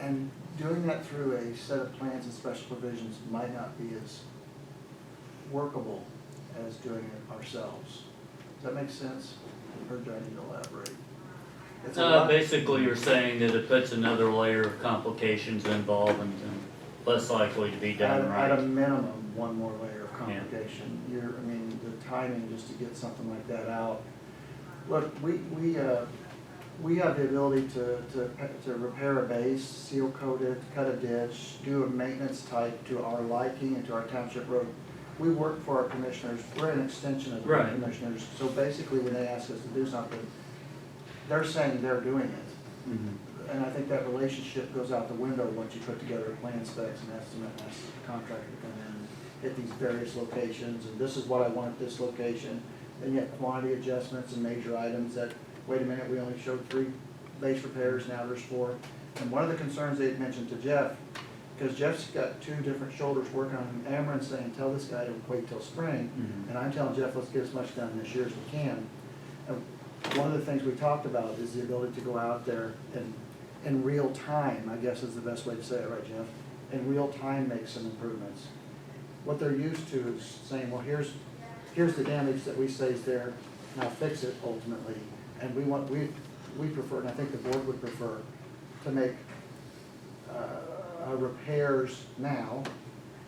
And doing that through a set of plans and special provisions might not be as workable as doing it ourselves. Does that make sense? Or do I need to elaborate? It's a lot- Basically, you're saying that it puts another layer of complications involved and less likely to be done At a right. minimum, one more layer of complication. I mean, the timing just to get something like that out. Look, we have the ability to repair a base, seal coat it, cut a ditch, do a maintenance type to our liking and to our township road. We work for our commissioners, we're an extension of the Right. commissioners, so basically when they ask us to do something, they're saying they're doing it. Mhm. And I think that relationship goes out the window once you put together a plan specs and estimate and ask the contractor to come in, hit these various locations, and this is what I want at this location. Then you have quantity adjustments and major items that, wait a minute, we only showed 3 base repairs, now there's 4. And one of the concerns they had mentioned to Jeff, because Jeff's got 2 different shoulders working on him, Ameren's saying, tell this guy to wait till spring, Mhm. and I'm telling Jeff, let's get as much done this year as we can. And one of the things we talked about is the ability to go out there and, in real time, I guess is the best way to say it, right, Jeff? In real time, make some improvements. What they're used to is saying, well, here's the damage that we say is there, now fix it ultimately. And we prefer, and I think the board would prefer, to make repairs now,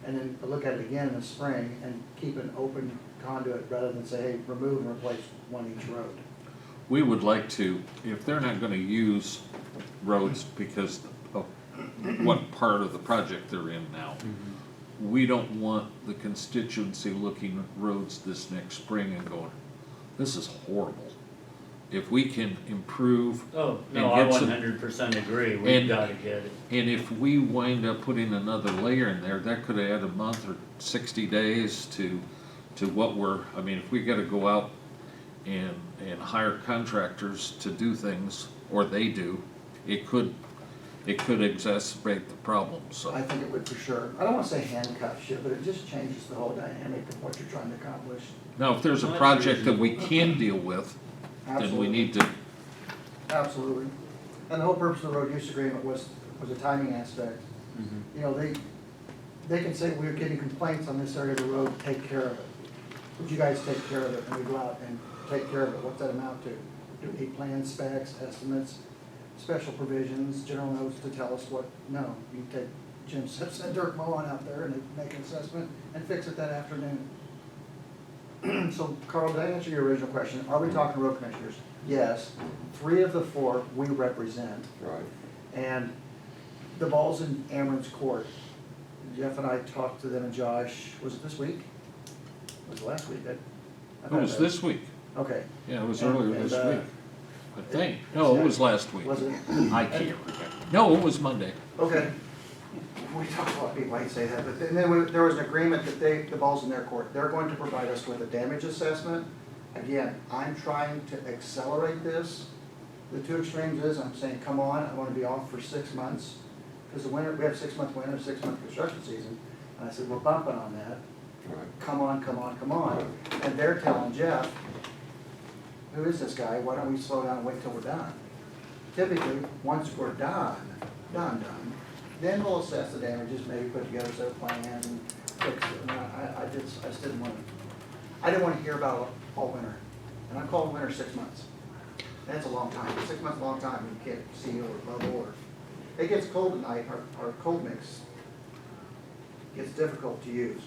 and then look at it again in the spring, and keep an open conduit, rather than say, hey, remove and replace one each road. We would like to, if they're not gonna use roads because of what part of the project they're in now, we don't want the constituency looking at roads this next spring and going, this is horrible. If we can improve, Oh, And no, I get some- 100% agree, we've and- gotta get it. and if we wind up putting another layer in there, that could add a month or 60 days to what we're, I mean, if we gotta go out and hire contractors to do things, or they do, it could exacerbate the problem, so. I think it would for sure. I don't wanna say handcuffs you, but it just changes the whole dynamic of what you're trying to accomplish. Now, if there's a project that we can deal with, then we Absolutely. need to, Absolutely. And the whole purpose of the road use agreement was a timing aspect. You know, they can say, we're getting complaints on this area of the road, take care of it. Would you guys take care of it? And we go out and take care of it. What's that amount to? Do we need plans, specs, estimates, special provisions, general notes to tell us what? No. You take Jim Simpson and Dirk Mullen out there and they make an assessment and fix it that afternoon. So Carl, did I answer your original question? Are we talking road commissioners? Yes. 3 of the 4 we represent. Right. And the ball's in Ameren's court. Jeff and I talked to them and Josh, was it this week? Was it last week? I it thought was this week. Okay. Yeah, it was And- earlier and, this uh, week. I think. No, it was last week. Was it? I can't remember. No, it was Monday. Okay. We talked to a lot of people, I hate to say that, but then there was an agreement that the ball's in their court. They're going to provide us with a damage assessment. Again, I'm trying to accelerate this. The 2 extremes is, I'm saying, come on, I want to be off for 6 months. Because the winter, we have 6-month winter, 6-month construction season. And I said, we're bumping on that. Right. Come on, come on, come on. And they're telling Jeff, who is this guy? Why don't we slow down and wait till we're done? Typically, once we're done, then we'll assess the damages, maybe put together a set of plans and fix it. And I just didn't want to hear about it all winter. And I call winter 6 months. That's a long time. 6 months is a long time. You can't seal or level or. It gets cold at night, our cold mix gets difficult to use.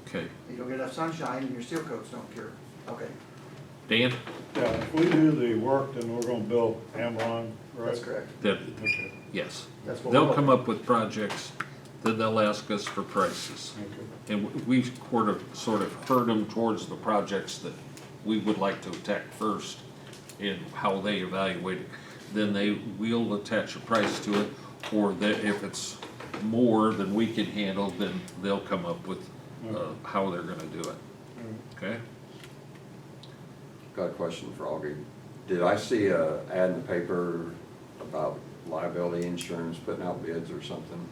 Okay. You don't get enough sunshine and your seal coats don't cure. Okay. Dan? Yeah, if we do the work, then we're gonna bill Amron That's correct. That, Okay, yes. That's what They'll we're come up with projects, then they'll ask us for prices. okay. And we've sort of heard them towards the projects that we would like to attack first in how they evaluate it. Then they will attach a price to it, or that if it's more than we can handle, then they'll come up with, how they're gonna do it, okay? Got a question for Augie. Did I see a ad in the paper about liability insurance, putting out bids or something?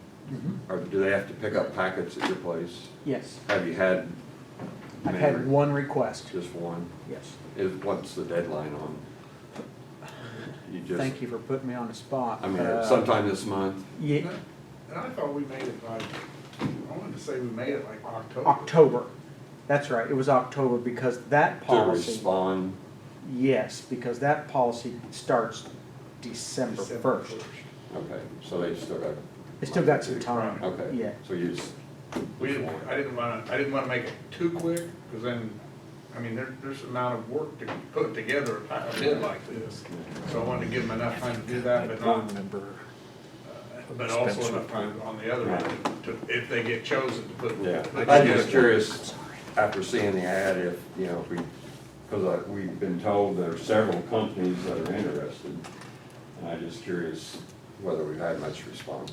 Or do they have to pick up packets at your place? Yes, Have you had? I've had one request, Just one? yes. What's the deadline on? You just, Thank you for putting me on the spot. I mean, sometime this month? Yeah, And I thought we made it like, I wanted to say we made it like October. October, that's right, it was October because that To policy, respond? yes, because that policy starts December December 1st. Okay, so they still got. They still got some time, Okay. yeah. So you just, I didn't wanna make it too quick, cause then, I mean, there's an amount of work to put together a bid like this. So I wanted to give them enough time to do that, but not, but also enough time on the other end to, if they get chosen to put. yeah. put I'm together. just curious, after seeing the ad, if, you know, if we, because we've been told there are several companies that are interested. And I'm just curious whether we've had much response.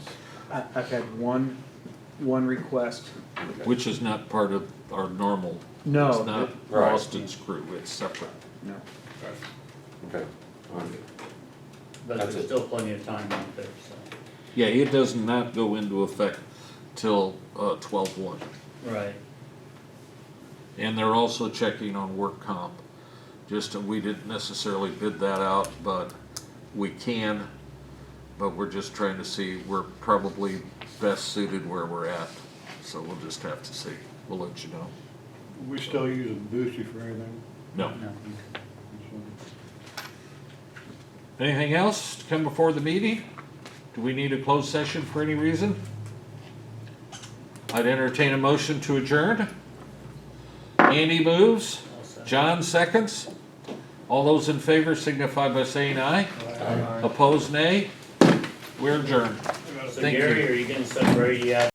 I've had one request. Okay. Which is not part of our normal. No, It's not Right. Austin's crew, it's separate. No, Okay. All right. But That's there's it. still plenty of time out there, so. Yeah, it does not go into effect till 12/1. Right. And they're also checking on work comp. Just, we didn't necessarily bid that out, but we can. But we're just trying to see, we're probably best suited where we're at. So we'll just have to see. We'll let you know. We still using Boosie for anything? No. No. Anything else to come before the meeting? Do we need a closed session for any reason? I'd entertain a motion to adjourn. Andy moves. John seconds. All those in favor signify by saying aye. Opposed, nay. We're adjourned. So Thank Gary, you. are you gonna send Brady out